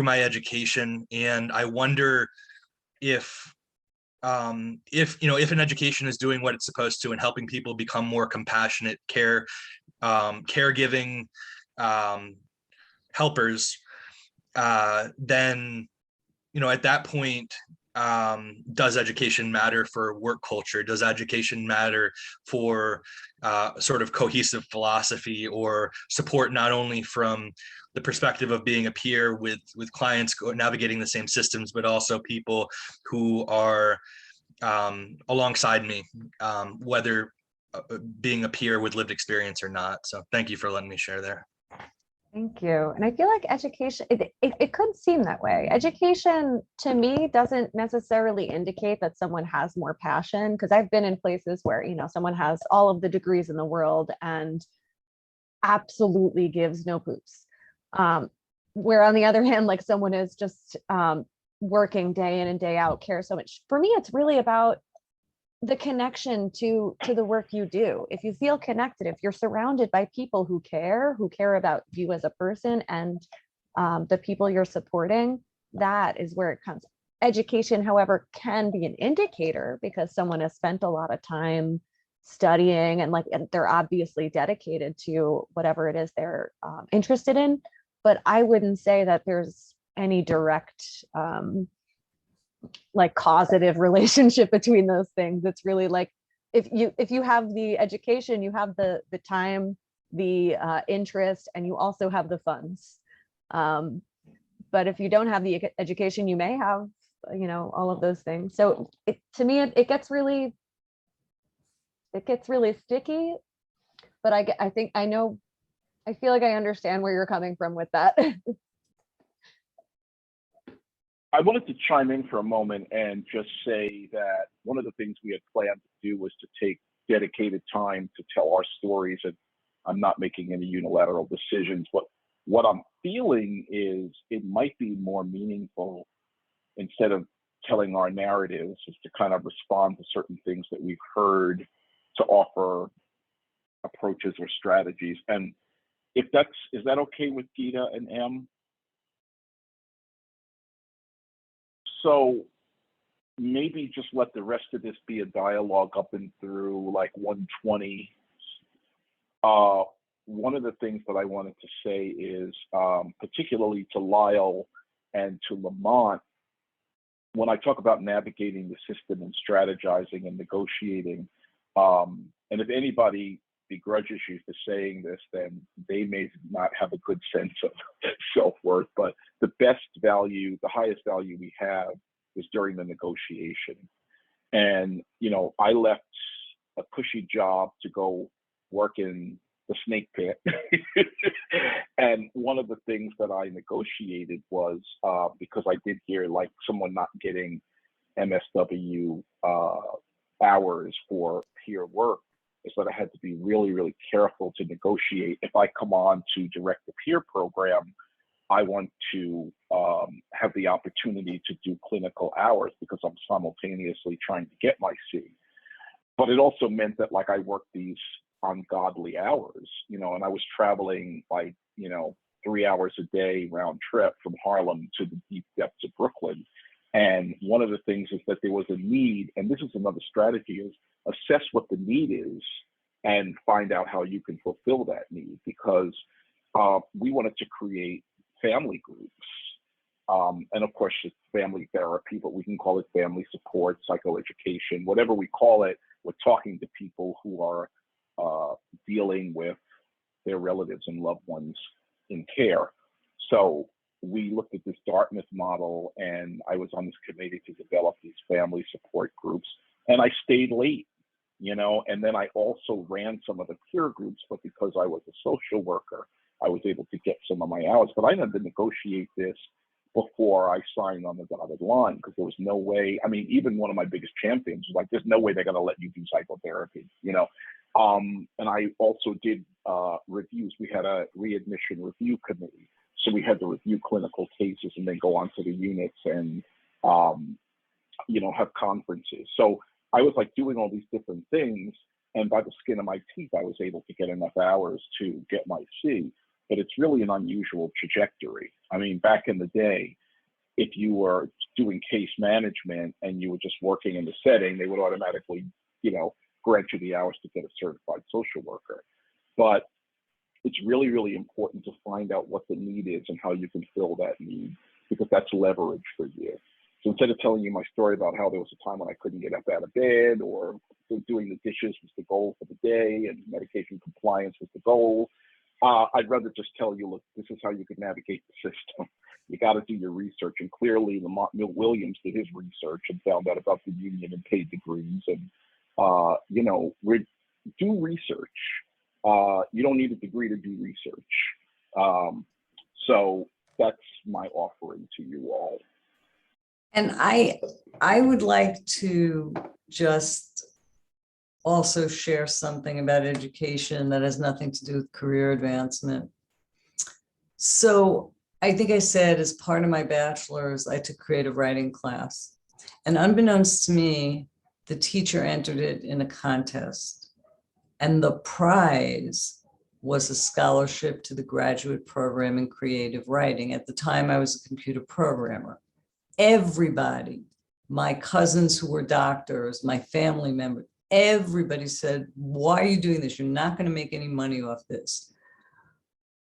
my education. And I wonder if an education is doing what it's supposed to and helping people become more compassionate, caregiving helpers, then at that point, does education matter for work culture? Does education matter for sort of cohesive philosophy, or support, not only from the perspective of being a peer with clients navigating the same systems, but also people who are alongside me, whether being a peer with lived experience or not. So thank you for letting me share there. Thank you. And I feel like education, it could seem that way. Education to me doesn't necessarily indicate that someone has more passion, because I've been in places where, someone has all of the degrees in the world and absolutely gives no poops. Where on the other hand, like someone is just working day in and day out, cares so much. For me, it's really about the connection to the work you do. If you feel connected, if you're surrounded by people who care about you as a person and the people you're supporting, that is where it comes. Education, however, can be an indicator because someone has spent a lot of time studying and they're obviously dedicated to whatever it is they're interested in. But I wouldn't say that there's any direct causative relationship between those things. It's really like if you have the education, you have the time, the interest, and you also have the funds. But if you don't have the education, you may have all of those things. So to me, it gets really sticky. But I feel like I understand where you're coming from with that. I wanted to chime in for a moment and just say that one of the things we had planned to do was to take dedicated time to tell our stories, and I'm not making any unilateral decisions, but what I'm feeling is it might be more meaningful, instead of telling our narratives, is to kind of respond to certain things that we've heard, to offer approaches or strategies. And is that okay with Gita and M? So maybe just let the rest of this be a dialogue up and through like 120. One of the things that I wanted to say is, particularly to Lyle and to Lamont, when I talk about navigating the system and strategizing and negotiating, and if anybody begrudges you for saying this, then they may not have a good sense of self-worth, but the highest value we have is during the negotiation. And, I left a cushy job to go work in the snake pit. And one of the things that I negotiated was, because I did hear like someone not getting MSW hours for peer work, is that I had to be really, really careful to negotiate. If I come on to direct the peer program, I want to have the opportunity to do clinical hours because I'm simultaneously trying to get my C. But it also meant that I worked these ungodly hours, and I was traveling 3 hours a day round trip from Harlem to the deep depths of Brooklyn. And one of the things is that there was a need, and this is another strategy, is assess what the need is and find out how you can fulfill that need, because we wanted to create family groups. And of course, it's family therapy, but we can call it family support, psychoeducation, whatever we call it. We're talking to people who are dealing with their relatives and loved ones in care. So we looked at this Dartmouth model, and I was on this committee to develop these family support groups. And I stayed late, and then I also ran some of the peer groups, but because I was a social worker, I was able to get some of my hours. But I had to negotiate this before I signed on the dotted line, because there was no way. I mean, even one of my biggest champions was like, there's no way they're going to let you do psychotherapy, And I also did reviews. We had a readmission review committee. So we had to review clinical cases and then go on to the units and, have conferences. So I was doing all these different things. And by the skin of my teeth, I was able to get enough hours to get my C. But it's really an unusual trajectory. I mean, back in the day, if you were doing case management and you were just working in the setting, they would automatically, grant you the hours to get a certified social worker. But it's really, really important to find out what the need is and how you can fill that need, because that's leverage for you. So instead of telling you my story about how there was a time when I couldn't get up out of bed, or doing the dishes was the goal for the day and medication compliance was the goal, I'd rather just tell you, look, this is how you can navigate the system. You got to do your research. And clearly, Lamont Williams did his research and found out about the union and paid degrees. And, do research. You don't need a degree to do research. So that's my offering to you all. And I would like to just also share something about education that has nothing to do with career advancement. So I think I said as part of my bachelor's, I took creative writing class. And unbeknownst to me, the teacher entered it in a contest. And the prize was a scholarship to the graduate program in creative writing. At the time, I was a computer programmer. Everybody, my cousins who were doctors, my family members, everybody said, why are you doing this? You're not going to make any money off this.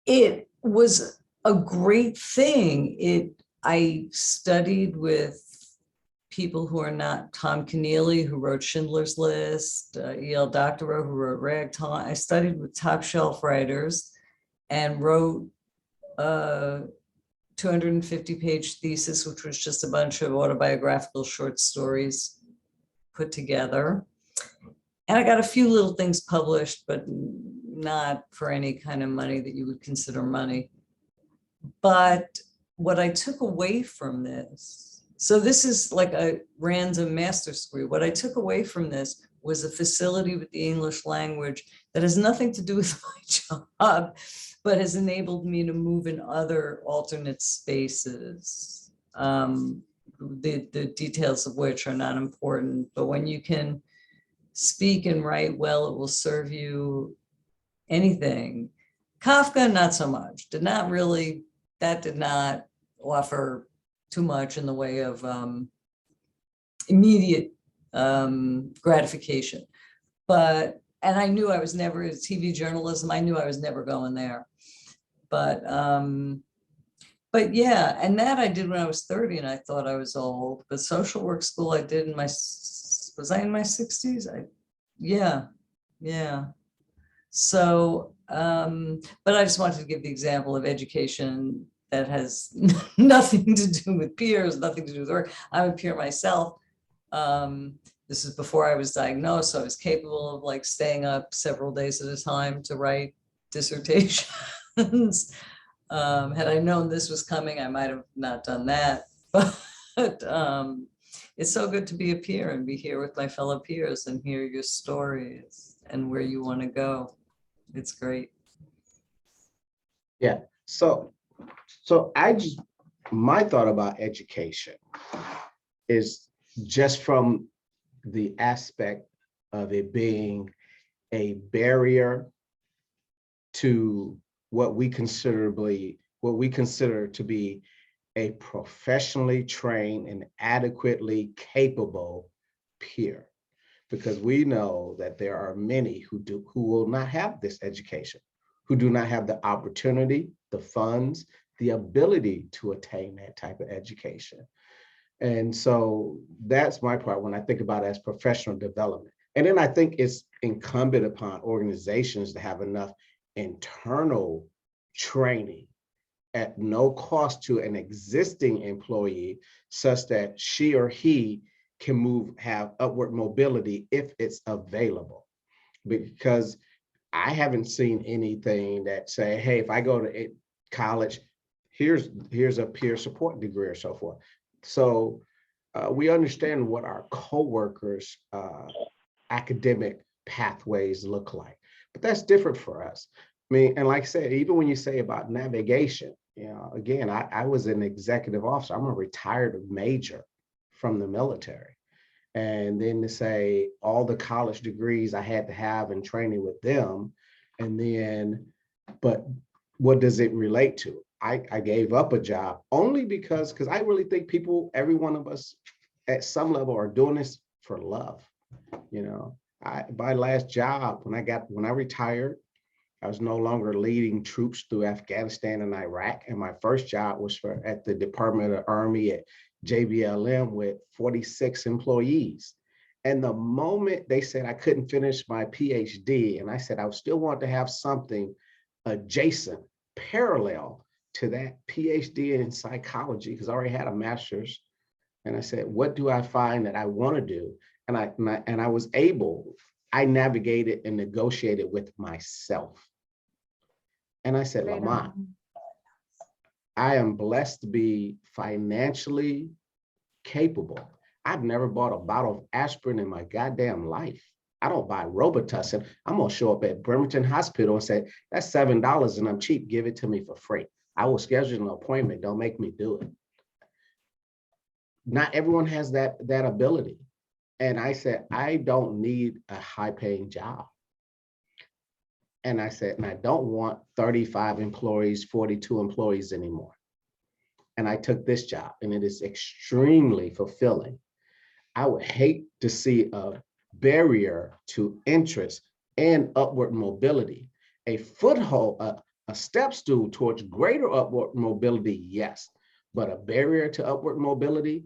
It was a great thing. I studied with people who are not Tom Keneally, who wrote Schindler's List, E.L. Doctorow, who wrote Ragtime. I studied with top shelf writers and wrote 250-page thesis, which was just a bunch of autobiographical short stories put together. And I got a few little things published, but not for any kind of money that you would consider money. But what I took away from this, so this is like a random master's degree. What I took away from this was a facility with the English language that has nothing to do with my job, but has enabled me to move in other alternate spaces. The details of which are not important, but when you can speak and write well, it will serve you anything. Kafka, not so much, that did not offer too much in the way of immediate gratification. And I knew I was never, TV journalism, I knew I was never going there. But yeah, and that I did when I was 30 and I thought I was old, but social work school I did was I in my 60s? Yeah. So, but I just wanted to give the example of education that has nothing to do with peers, nothing to do with work. I'm a peer myself. This is before I was diagnosed, so I was capable of like staying up several days at a time to write dissertations. Had I known this was coming, I might have not done that. But it's so good to be a peer and be here with my fellow peers and hear your stories and where you want to go. It's great. Yeah. So my thought about education is just from the aspect of it being a barrier to what we consider to be a professionally trained and adequately capable peer, because we know that there are many who will not have this education, who do not have the opportunity, the funds, the ability to attain that type of education. And so that's my part when I think about it as professional development. And then I think it's incumbent upon organizations to have enough internal training at no cost to an existing employee such that she or he can have upward mobility if it's available. Because I haven't seen anything that say, hey, if I go to college, here's a peer support degree or so forth. So we understand what our coworkers' academic pathways look like, but that's different for us. I mean, and like I said, even when you say about navigation, again, I was an executive officer. I'm a retired major from the military. And then to say all the college degrees I had to have in training with them, and then, but what does it relate to? I gave up a job only because I really think every one of us at some level are doing this for love. My last job, when I retired, I was no longer leading troops through Afghanistan and Iraq. And my first job was at the Department of the Army at JBLM with 46 employees. And the moment they said I couldn't finish my PhD, and I said I still want to have something adjacent, parallel to that PhD in psychology, because I already had a master's. And I said, what do I find that I want to do? And I navigated and negotiated with myself. And I said, Great. Lamont, I am blessed to be financially capable. I've never bought a bottle of aspirin in my goddamn life. I don't buy Robitussin. I'm gonna show up at Bremerton Hospital and say, that's $7 and I'm cheap, give it to me for free. I will schedule an appointment, don't make me do it. Not everyone has that ability. And I said, I don't need a high paying job. And I said, and I don't want 35 employees, 42 employees anymore. And I took this job and it is extremely fulfilling. I would hate to see a barrier to interest and upward mobility. A foothold, a step stool towards greater upward mobility, yes. But a barrier to upward mobility,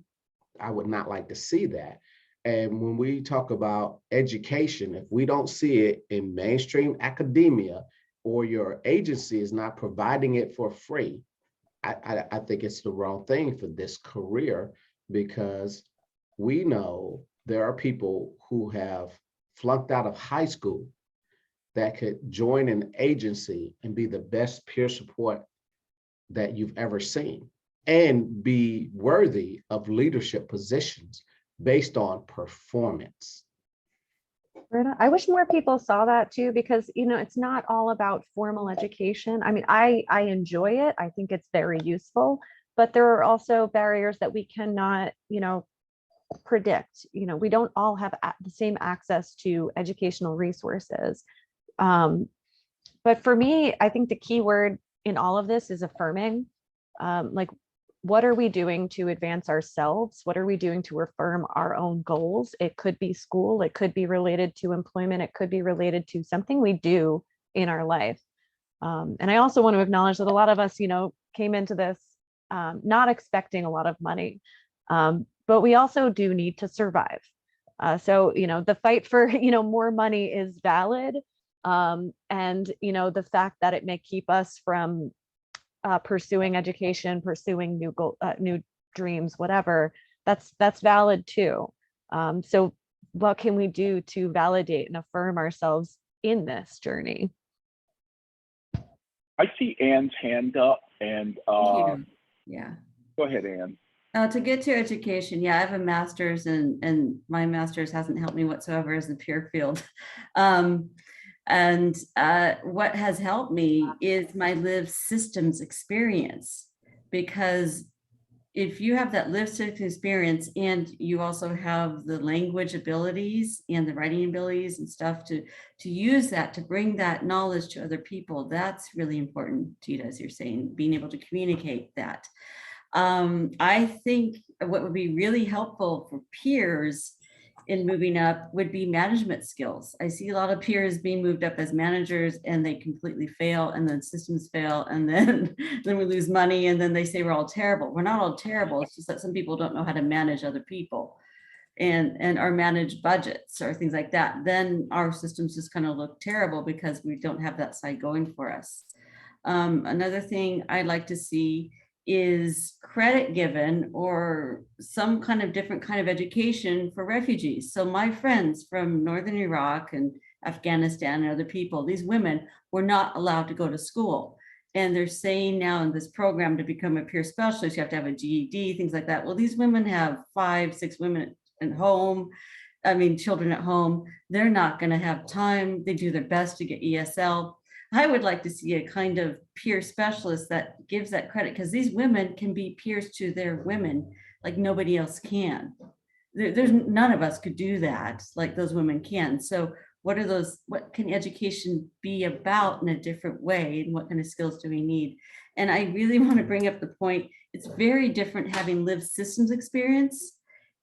I would not like to see that. And when we talk about education, if we don't see it in mainstream academia or your agency is not providing it for free, I think it's the wrong thing for this career, because we know there are people who have flunked out of high school that could join an agency and be the best peer support that you've ever seen and be worthy of leadership positions based on performance. I wish more people saw that too, because, you know, it's not all about formal education. I mean, I enjoy it. I think it's very useful, but there are also barriers that we cannot, you know, predict. You know, we don't all have the same access to educational resources. But for me, I think the key word in all of this is affirming. Like, what are we doing to advance ourselves? What are we doing to affirm our own goals? It could be school, it could be related to employment, it could be related to something we do in our life. And I also want to acknowledge that a lot of us, you know, came into this not expecting a lot of money, but we also do need to survive. So, you know, the fight for, you know, more money is valid. And, you know, the fact that it may keep us from pursuing education, pursuing new dreams, whatever, that's valid too. So what can we do to validate and affirm ourselves in this journey? I see Ann's hand up, and Thank you. Yeah. go ahead, Ann. To get to education, yeah, I have a master's, and my master's hasn't helped me whatsoever as the peer field. And what has helped me is my lived systems experience, because if you have that lived systems experience and you also have the language abilities and the writing abilities and stuff to use that, to bring that knowledge to other people, that's really important, Tita, as you're saying, being able to communicate that. I think what would be really helpful for peers in moving up would be management skills. I see a lot of peers being moved up as managers and they completely fail, and then systems fail, and then we lose money, and then they say we're all terrible. We're not all terrible. It's just that some people don't know how to manage other people and or manage budgets or things like that. Then our systems just kind of look terrible because we don't have that side going for us. Another thing I'd like to see is credit given, or some kind of different kind of education for refugees. So my friends from Northern Iraq and Afghanistan and other people, these women were not allowed to go to school. And they're saying now in this program, to become a peer specialist, you have to have a GED, things like that. Well, these women have 5, 6 women at home. I mean, children at home. They're not going to have time. They do their best to get ESL. I would like to see a kind of peer specialist that gives that credit, because these women can be peers to their women like nobody else can. There's none of us could do that like those women can. So what can education be about in a different way, and what kind of skills do we need? And I really want to bring up the point, it's very different having lived systems experience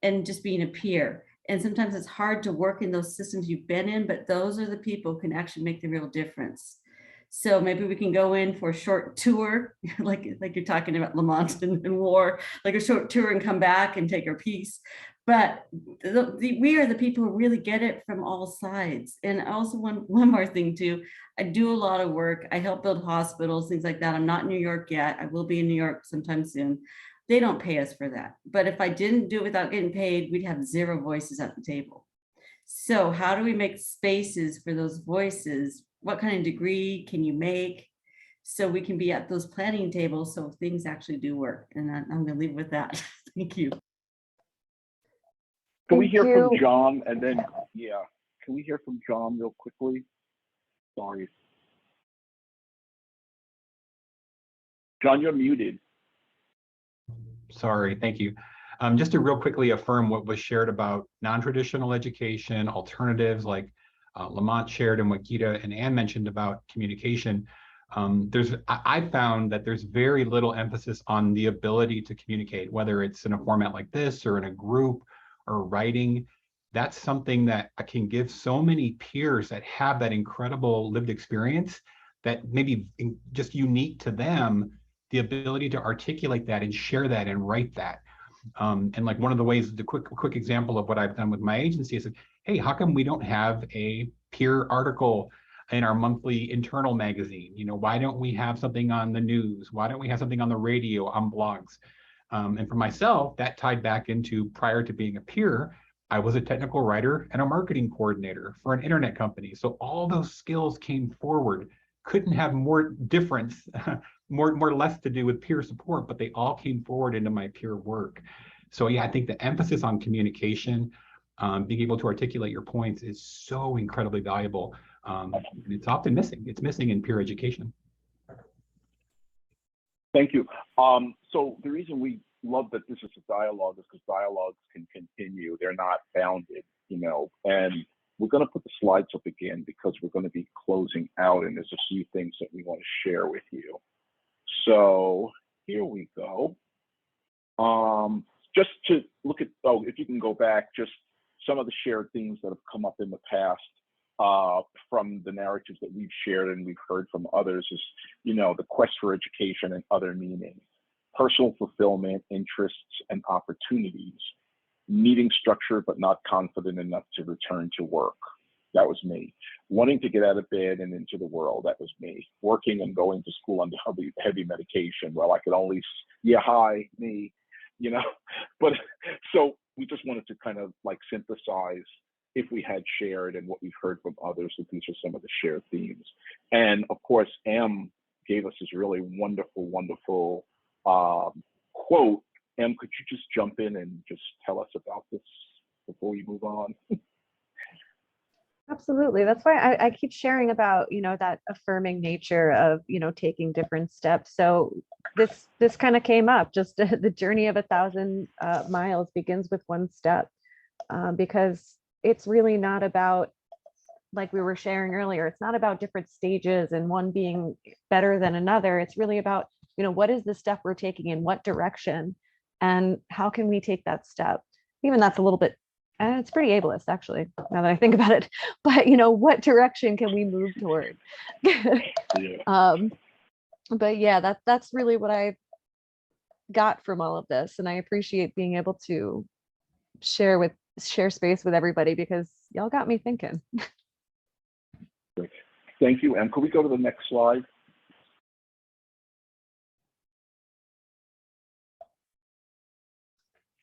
and just being a peer. And sometimes it's hard to work in those systems you've been in, but those are the people who can actually make the real difference. So maybe we can go in for a short tour, like you're talking about Lamont and war, like a short tour, and come back and take our piece. But we are the people who really get it from all sides. And also one more thing too, I do a lot of work. I help build hospitals, things like that. I'm not in New York yet. I will be in New York sometime soon. They don't pay us for that. But if I didn't do it without getting paid, we'd have 0 voices at the table. So how do we make spaces for those voices? What kind of degree can you make? so we can be at those planning tables so things actually do work. And I'm gonna leave with that. Thank you. Can we Thank hear from you. John and then, yeah, can we hear from John real quickly? Sorry. John, you're muted. Sorry, thank you. Just to real quickly affirm what was shared about non-traditional education, alternatives like Lamont shared and what Gita and Ann mentioned about communication. I found that there's very little emphasis on the ability to communicate, whether it's in a format like this or in a group or writing. That's something that I can give so many peers that have that incredible lived experience that maybe just unique to them, the ability to articulate that and share that and write that. And like one of the ways, the quick example of what I've done with my agency is, hey, how come we don't have a peer article in our monthly internal magazine? You know, why don't we have something on the news? Why don't we have something on the radio, on blogs? And for myself, that tied back into, prior to being a peer, I was a technical writer and a marketing coordinator for an internet company. So all those skills came forward. Couldn't have more difference, more less to do with peer support, but they all came forward into my peer work. So yeah, I think the emphasis on communication, being able to articulate your points is so incredibly valuable. It's often missing. It's missing in peer education. Thank you. So the reason we love that this is a dialogue is because dialogues can continue. They're not bounded, you know, and we're going to put the slides up again because we're going to be closing out and there's a few things that we want to share with you. So here we go. Just to look at, oh, if you can go back, just some of the shared themes that have come up in the past from the narratives that we've shared and we've heard from others is, you know, the quest for education and other meaning, personal fulfillment, interests, and opportunities, needing structure but not confident enough to return to work. That was me. Wanting to get out of bed and into the world. That was me. Working and going to school under heavy medication. Well, I could only, yeah, hi, me, you know. But so we just wanted to kind of like synthesize if we had shared and what we've heard from others, that these are some of the shared themes. And of course, Em gave us this really wonderful, wonderful quote. Em, could you just jump in and just tell us about this before we move on? Absolutely. That's why I keep sharing about, you know, that affirming nature of, you know, taking different steps. So this kind of came up, just the journey of 1,000 miles begins with one step, because it's really not about, like we were sharing earlier, it's not about different stages and one being better than another. It's really about, you know, what is the step we're taking in what direction and how can we take that step? Even that's a little bit, and it's pretty ableist actually, now that I think about it, but you know, what direction can we move toward? Yeah. But yeah, that's really what I got from all of this. And I appreciate being able to share space with everybody because y'all got me thinking. Great. Thank you. And could we go to the next slide?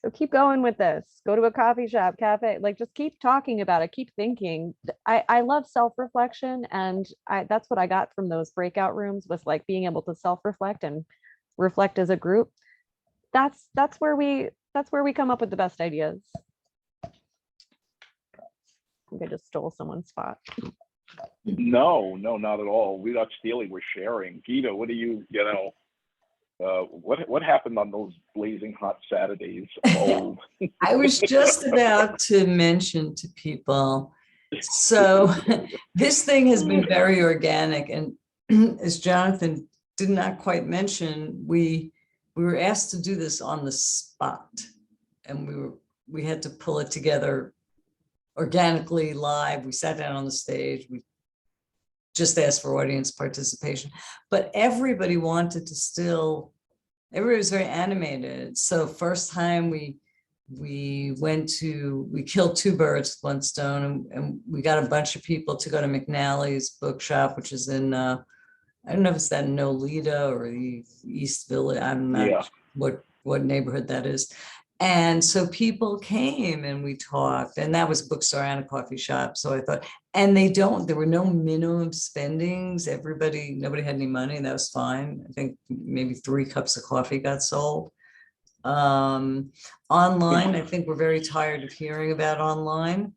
So keep going with this. Go to a coffee shop, cafe, like just keep talking about it, keep thinking. I love self-reflection, and that's what I got from those breakout rooms, was like being able to self-reflect and reflect as a group. That's where we come up with the best ideas. I think I just stole someone's spot. No, not at all. We're not stealing, we're sharing. Gita, what do you know, what happened on those blazing hot Saturdays of old? I was just about to mention to people, so this thing has been very organic, and as Jonathan did not quite mention, we were asked to do this on the spot, and we had to pull it together organically live. We sat down on the stage, we just asked for audience participation, but everybody wanted to still, everybody was very animated. So first time we killed two birds with one stone, and we got a bunch of people to go to McNally's bookshop, which is in, I don't know if it's that Nolita or the East Village. I'm not Yeah. what neighborhood that is. And so people came and we talked, and that was a bookstore and a coffee shop. So I thought, and there were no minimum spendings. Nobody had any money, and that was fine. I think maybe 3 cups of coffee got sold. Online, I think we're very tired of hearing about online,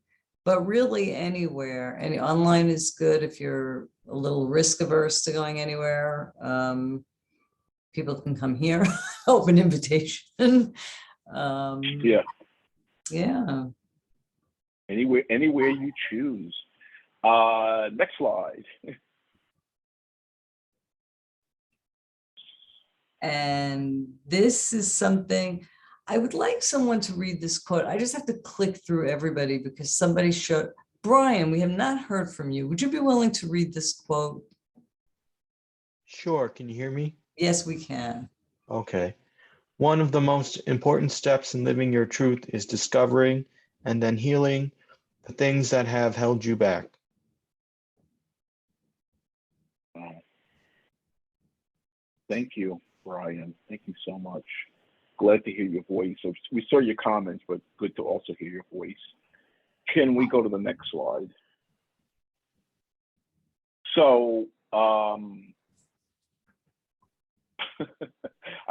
but really anywhere. And online is good if you're a little risk averse to going anywhere. People can come here, open invitation. Yeah, Yeah. anywhere you choose. Next slide. And this is something, I would like someone to read this quote. I just have to click through everybody because somebody showed, Brian, we have not heard from you. Would you be willing to read this quote? Sure, can you hear me? Yes, we can. Okay. One of the most important steps in living your truth is discovering and then healing the things that have held you back. Thank you, Brian. Thank you so much. Glad to hear your voice. So we saw your comments, but good to also hear your voice. Can we go to the next slide? So, I'm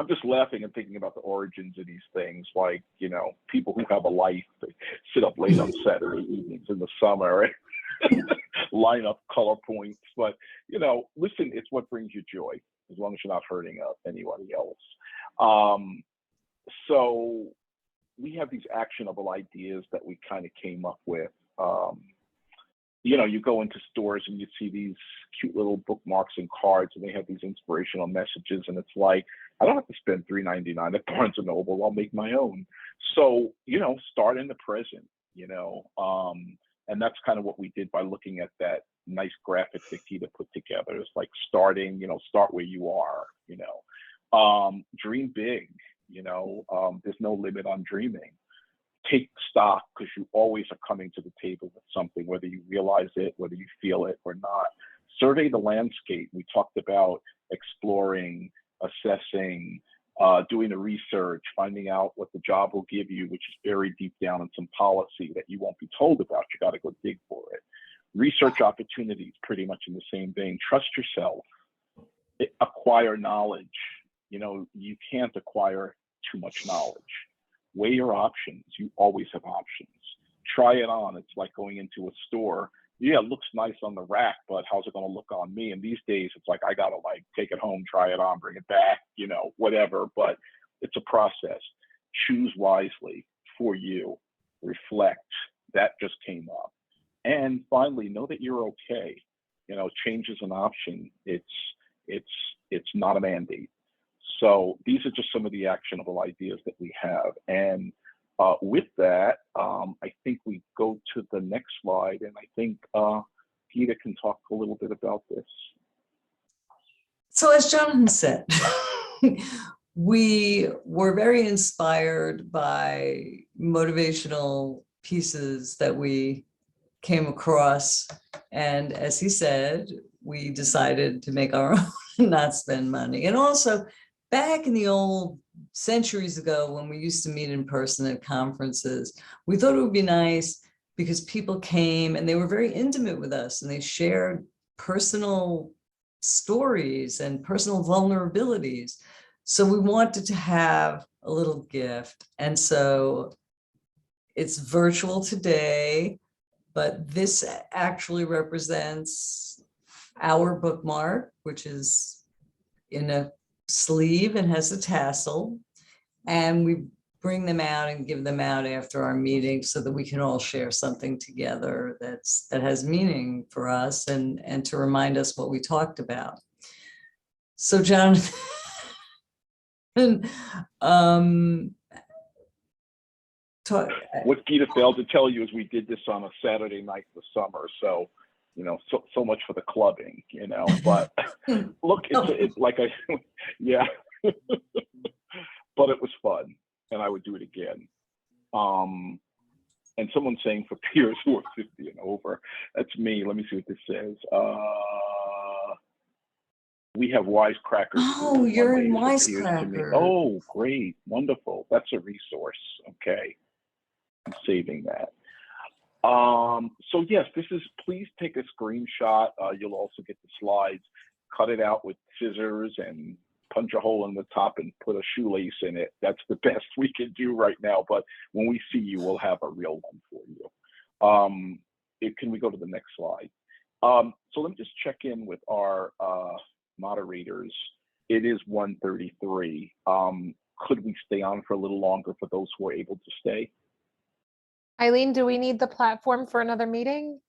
just laughing and thinking about the origins of these things, like, you know, people who have a life, they sit up late on Saturday evenings in the summer, right? Line up color points. But, you know, listen, it's what brings you joy, as long as you're not hurting anybody else. So we have these actionable ideas that we kind of came up with. You know, you go into stores and you see these cute little bookmarks and cards, and they have these inspirational messages, and it's like, I don't have to spend $3.99 at Barnes and Noble. I'll make my own. So, you know, start in the present, you know, and that's kind of what we did by looking at that nice graphic that Keita put together. It's like starting, you know, start where you are, you know, dream big, you know, there's no limit on dreaming. Take stock, because you always are coming to the table with something, whether you realize it, whether you feel it or not. Survey the landscape. We talked about exploring, assessing, doing the research, finding out what the job will give you, which is buried deep down in some policy that you won't be told about. You got to go dig for it. Research opportunities, pretty much in the same vein. Trust yourself. Acquire knowledge. You know, you can't acquire too much knowledge. Weigh your options. You always have options. Try it on. It's like going into a store. Yeah, it looks nice on the rack, but how's it going to look on me? And these days, it's like, I got to like take it home, try it on, bring it back, you know, whatever. But it's a process. Choose wisely for you. Reflect. That just came up. And finally, know that you're okay. You know, change is an option. It's not a mandate. So these are just some of the actionable ideas that we have. And with that, I think we go to the next slide. And I think Keita can talk a little bit about this. So as Jonathan said, we were very inspired by motivational pieces that we came across. And as he said, we decided to make our own and not spend money. And also, back in the old centuries ago, when we used to meet in person at conferences, we thought it would be nice because people came and they were very intimate with us and they shared personal stories and personal vulnerabilities. So we wanted to have a little gift. And so it's virtual today, but this actually represents our bookmark, which is in a sleeve and has a tassel, and we bring them out and give them out after our meeting so that we can all share something together that has meaning for us and to remind us what we talked about. So Jonathan, what Keita failed to tell you is we did this on a Saturday night this summer. So, you know, so much for the clubbing, you know, but look, it's like yeah, but it was fun and I would do it again. And someone's saying for peers who are 50 and over, that's me. Let me see what this says. We have Wisecrackers. Oh, group you're in Mondays, it appears to me. Wisecracker. Oh, great, wonderful. That's a resource. Okay, I'm saving that. So yes, this is, please take a screenshot. You'll also get the slides, cut it out with scissors and punch a hole in the top and put a shoelace in it. That's the best we can do right now. But when we see you, we'll have a real one for you. Can we go to the next slide? So let me just check in with our moderators. It is 1:33. Could we stay on for a little longer for those who are able to stay? Eileen, do we need the platform for another meeting?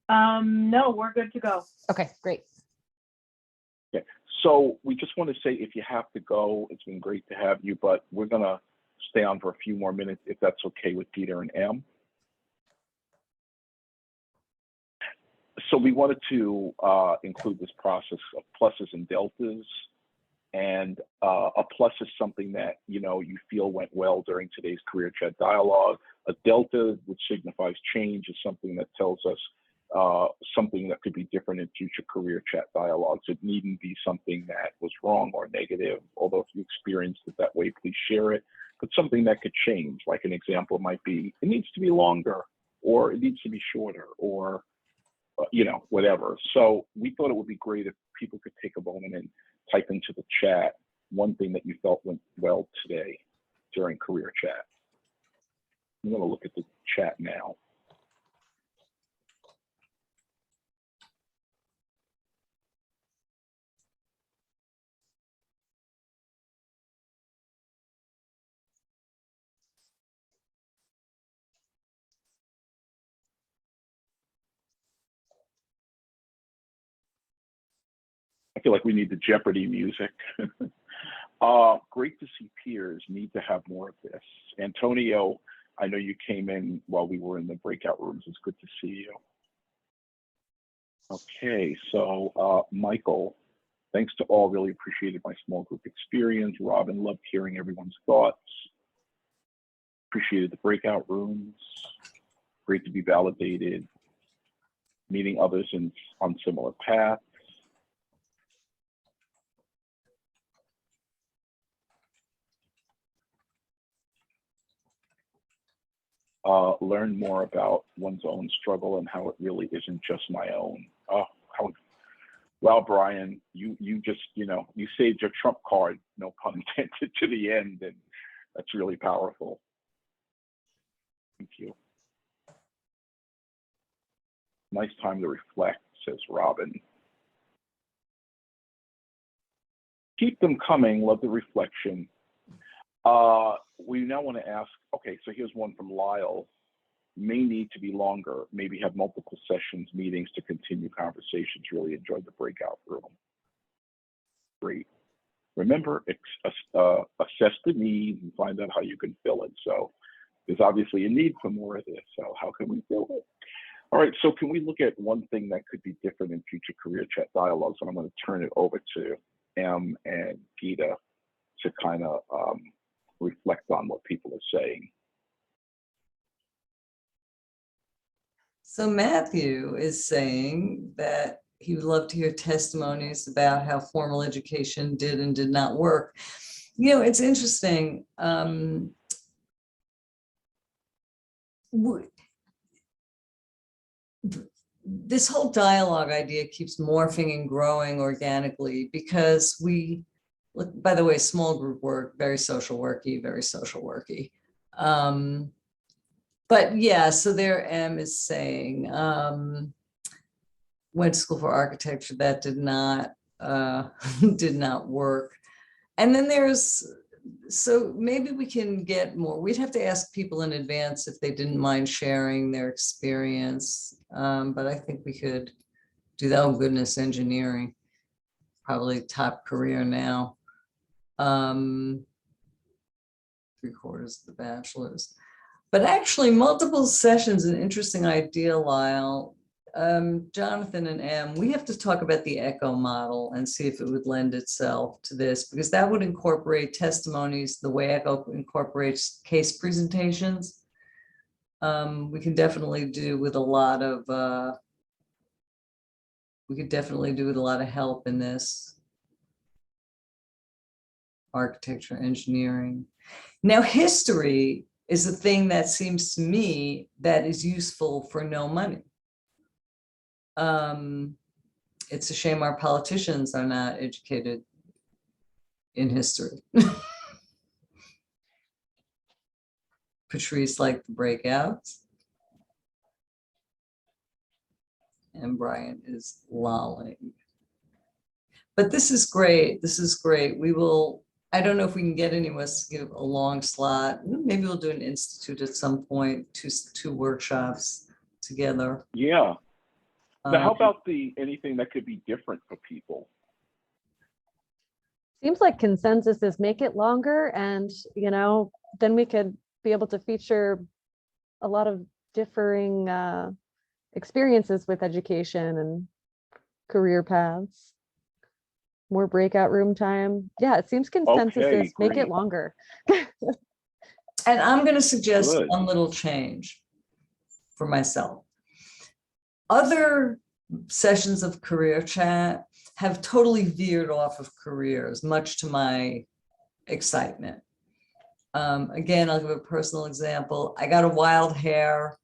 No, we're good to go. Okay, great. Okay, so we just want to say, if you have to go, it's been great to have you, but we're gonna stay on for a few more minutes if that's okay with Peter and Em. So we wanted to include this process of pluses and deltas. And a plus is something that, you know, you feel went well during today's career chat dialogue. A delta, which signifies change, is something that tells us something that could be different in future career chat dialogues. It needn't be something that was wrong or negative, although if you experienced it that way, please share it. But something that could change, like an example might be, it needs to be longer, or it needs to be shorter, or you know, whatever. So we thought it would be great if people could take a moment and type into the chat one thing that you felt went well today during career chat. I'm going to look at the chat now. I feel like we need the Jeopardy music. Great to see peers. Need to have more of this. Antonio, I know you came in while we were in the breakout rooms. It's good to see you. Okay, so Michael, thanks to all. Really appreciated my small group experience. Robin, loved hearing everyone's thoughts. Appreciated the breakout rooms. Great to be validated. Meeting others on similar paths. Learn more about one's own struggle and how it really isn't just my own. Oh, well, Brian, you just, you know, you saved your trump card, no pun intended, to the end, and that's really powerful. Thank you. Nice time to reflect, says Robin. Keep them coming. Love the reflection. We now want to ask, okay, so here's one from Lyle. May need to be longer, maybe have multiple sessions, meetings to continue conversations. Really enjoyed the breakout room. Great. Remember, assess the need and find out how you can fill it. So there's obviously a need for more of this. So how can we fill it? All right, so can we look at one thing that could be different in future career chat dialogues? And I'm going to turn it over to Em and Gita to kind of reflect on what people are saying. So Matthew is saying that he would love to hear testimonies about how formal education did and did not work. You know, it's interesting. This whole dialogue idea keeps morphing and growing organically because we, look, by the way, small group work, very social worky, very social worky. But yeah, so there M is saying, went to school for architecture, that did not work. And then there's, so maybe we can get more, we'd have to ask people in advance if they didn't mind sharing their experience. But I think we could do that. Oh goodness, engineering, probably top career now. 3/4 of the bachelor's. But actually multiple sessions, an interesting idea, Lyle. Jonathan and Em, we have to talk about the ECHO model and see if it would lend itself to this, because that would incorporate testimonies the way ECHO incorporates case presentations. We can definitely do with a lot of we could definitely do with a lot of help in this. Architecture, engineering. Now, history is a thing that seems to me that is useful for no money. It's a shame our politicians are not educated in history. Patrice liked the breakouts. And Brian is lolling. But this is great. This is great. We will, I don't know if we can get any of us to give a long slot. Maybe we'll do an institute at some point, two workshops together. Yeah. Now, how about anything that could be different for people? Seems like consensus is make it longer, and then we could be able to feature a lot of differing experiences with education and career paths. More breakout room time. Yeah, it seems consensus Okay, is make great. it longer. And I'm going to suggest Good. one little change for myself. Other sessions of career chat have totally veered off of careers, much to my excitement. Again, I'll give a personal example. I got a wild hair.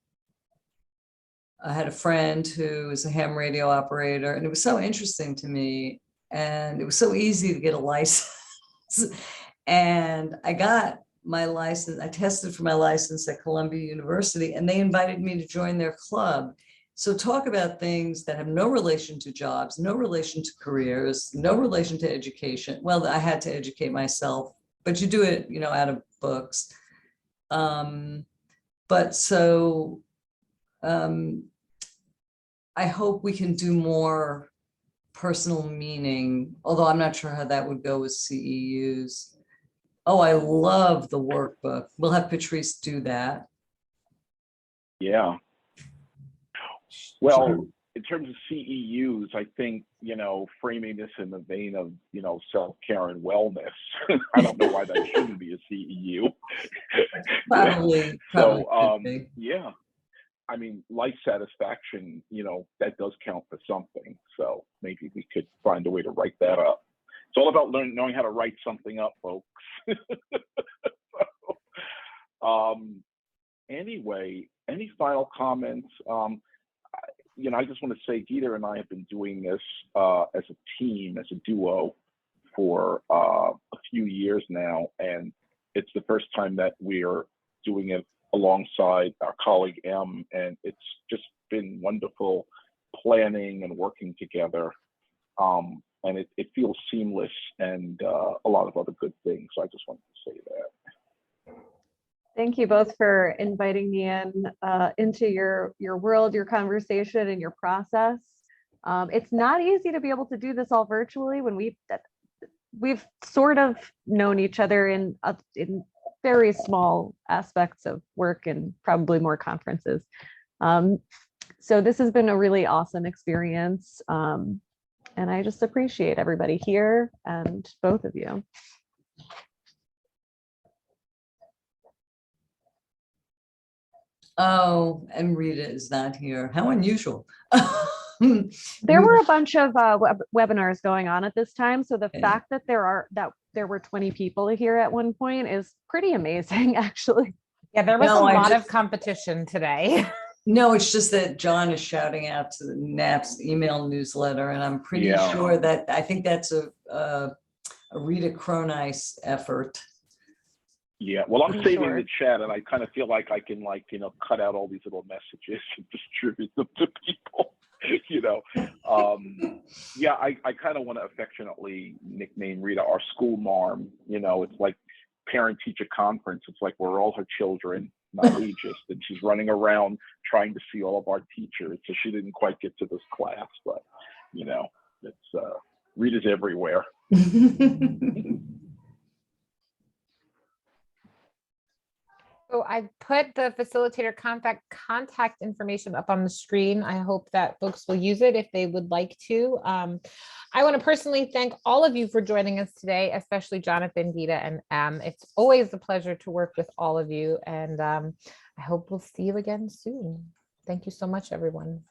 I had a friend who was a ham radio operator, and it was so interesting to me. And it was so easy to get a license. And I got my license. I tested for my license at Columbia University, and they invited me to join their club. So talk about things that have no relation to jobs, no relation to careers, no relation to education. Well, I had to educate myself, but you do it, out of books. But so I hope we can do more personal meaning, although I'm not sure how that would go with CEUs. Oh, I love the workbook. We'll have Patrice do that. Yeah. Well, in terms of CEUs, I think, framing this in the vein of, self-care and wellness, I don't know why that shouldn't be a CEU. Probably could be. Yeah. I mean, life satisfaction, that does count for something. So maybe we could find a way to write that up. It's all about knowing how to write something up, folks. Anyway, any final comments? I just want to say Geeta and I have been doing this as a team, as a duo for a few years now. And it's the first time that we're doing it alongside our colleague M, and it's just been wonderful planning and working together. And it feels seamless and a lot of other good things. So I just wanted to say that. Thank you both for inviting me into your world, your conversation, and your process. It's not easy to be able to do this all virtually when we've sort of known each other in very small aspects of work and probably more conferences. So this has been a really awesome experience. And I just appreciate everybody here and both of you. Oh, and Rita is not here. How unusual. There were a bunch of webinars going on at this time. So the Okay. fact that there were 20 people here at one point is pretty amazing, actually. Yeah, there was No, a I lot of just- competition today. No, it's just that John is shouting out to the NAP's email newsletter, and I'm pretty Yeah. sure that I think that's a Rita Cronice effort. Yeah, well, I'm For saving sure. the chat, and I kind of feel like I can, cut out all these little messages and distribute them to people. Yeah, I kind of want to affectionately nickname Rita our school marm. It's like parent-teacher conference. It's like we're all her children, not ageist, and she's running around trying to see all of our teachers. So she didn't quite get to this class, but it's Rita's everywhere. So I put the facilitator contact information up on the screen. I hope that folks will use it if they would like to. I want to personally thank all of you for joining us today, especially Jonathan, Geeta, and it's always a pleasure to work with all of you. And I hope we'll see you again soon. Thank you so much, everyone.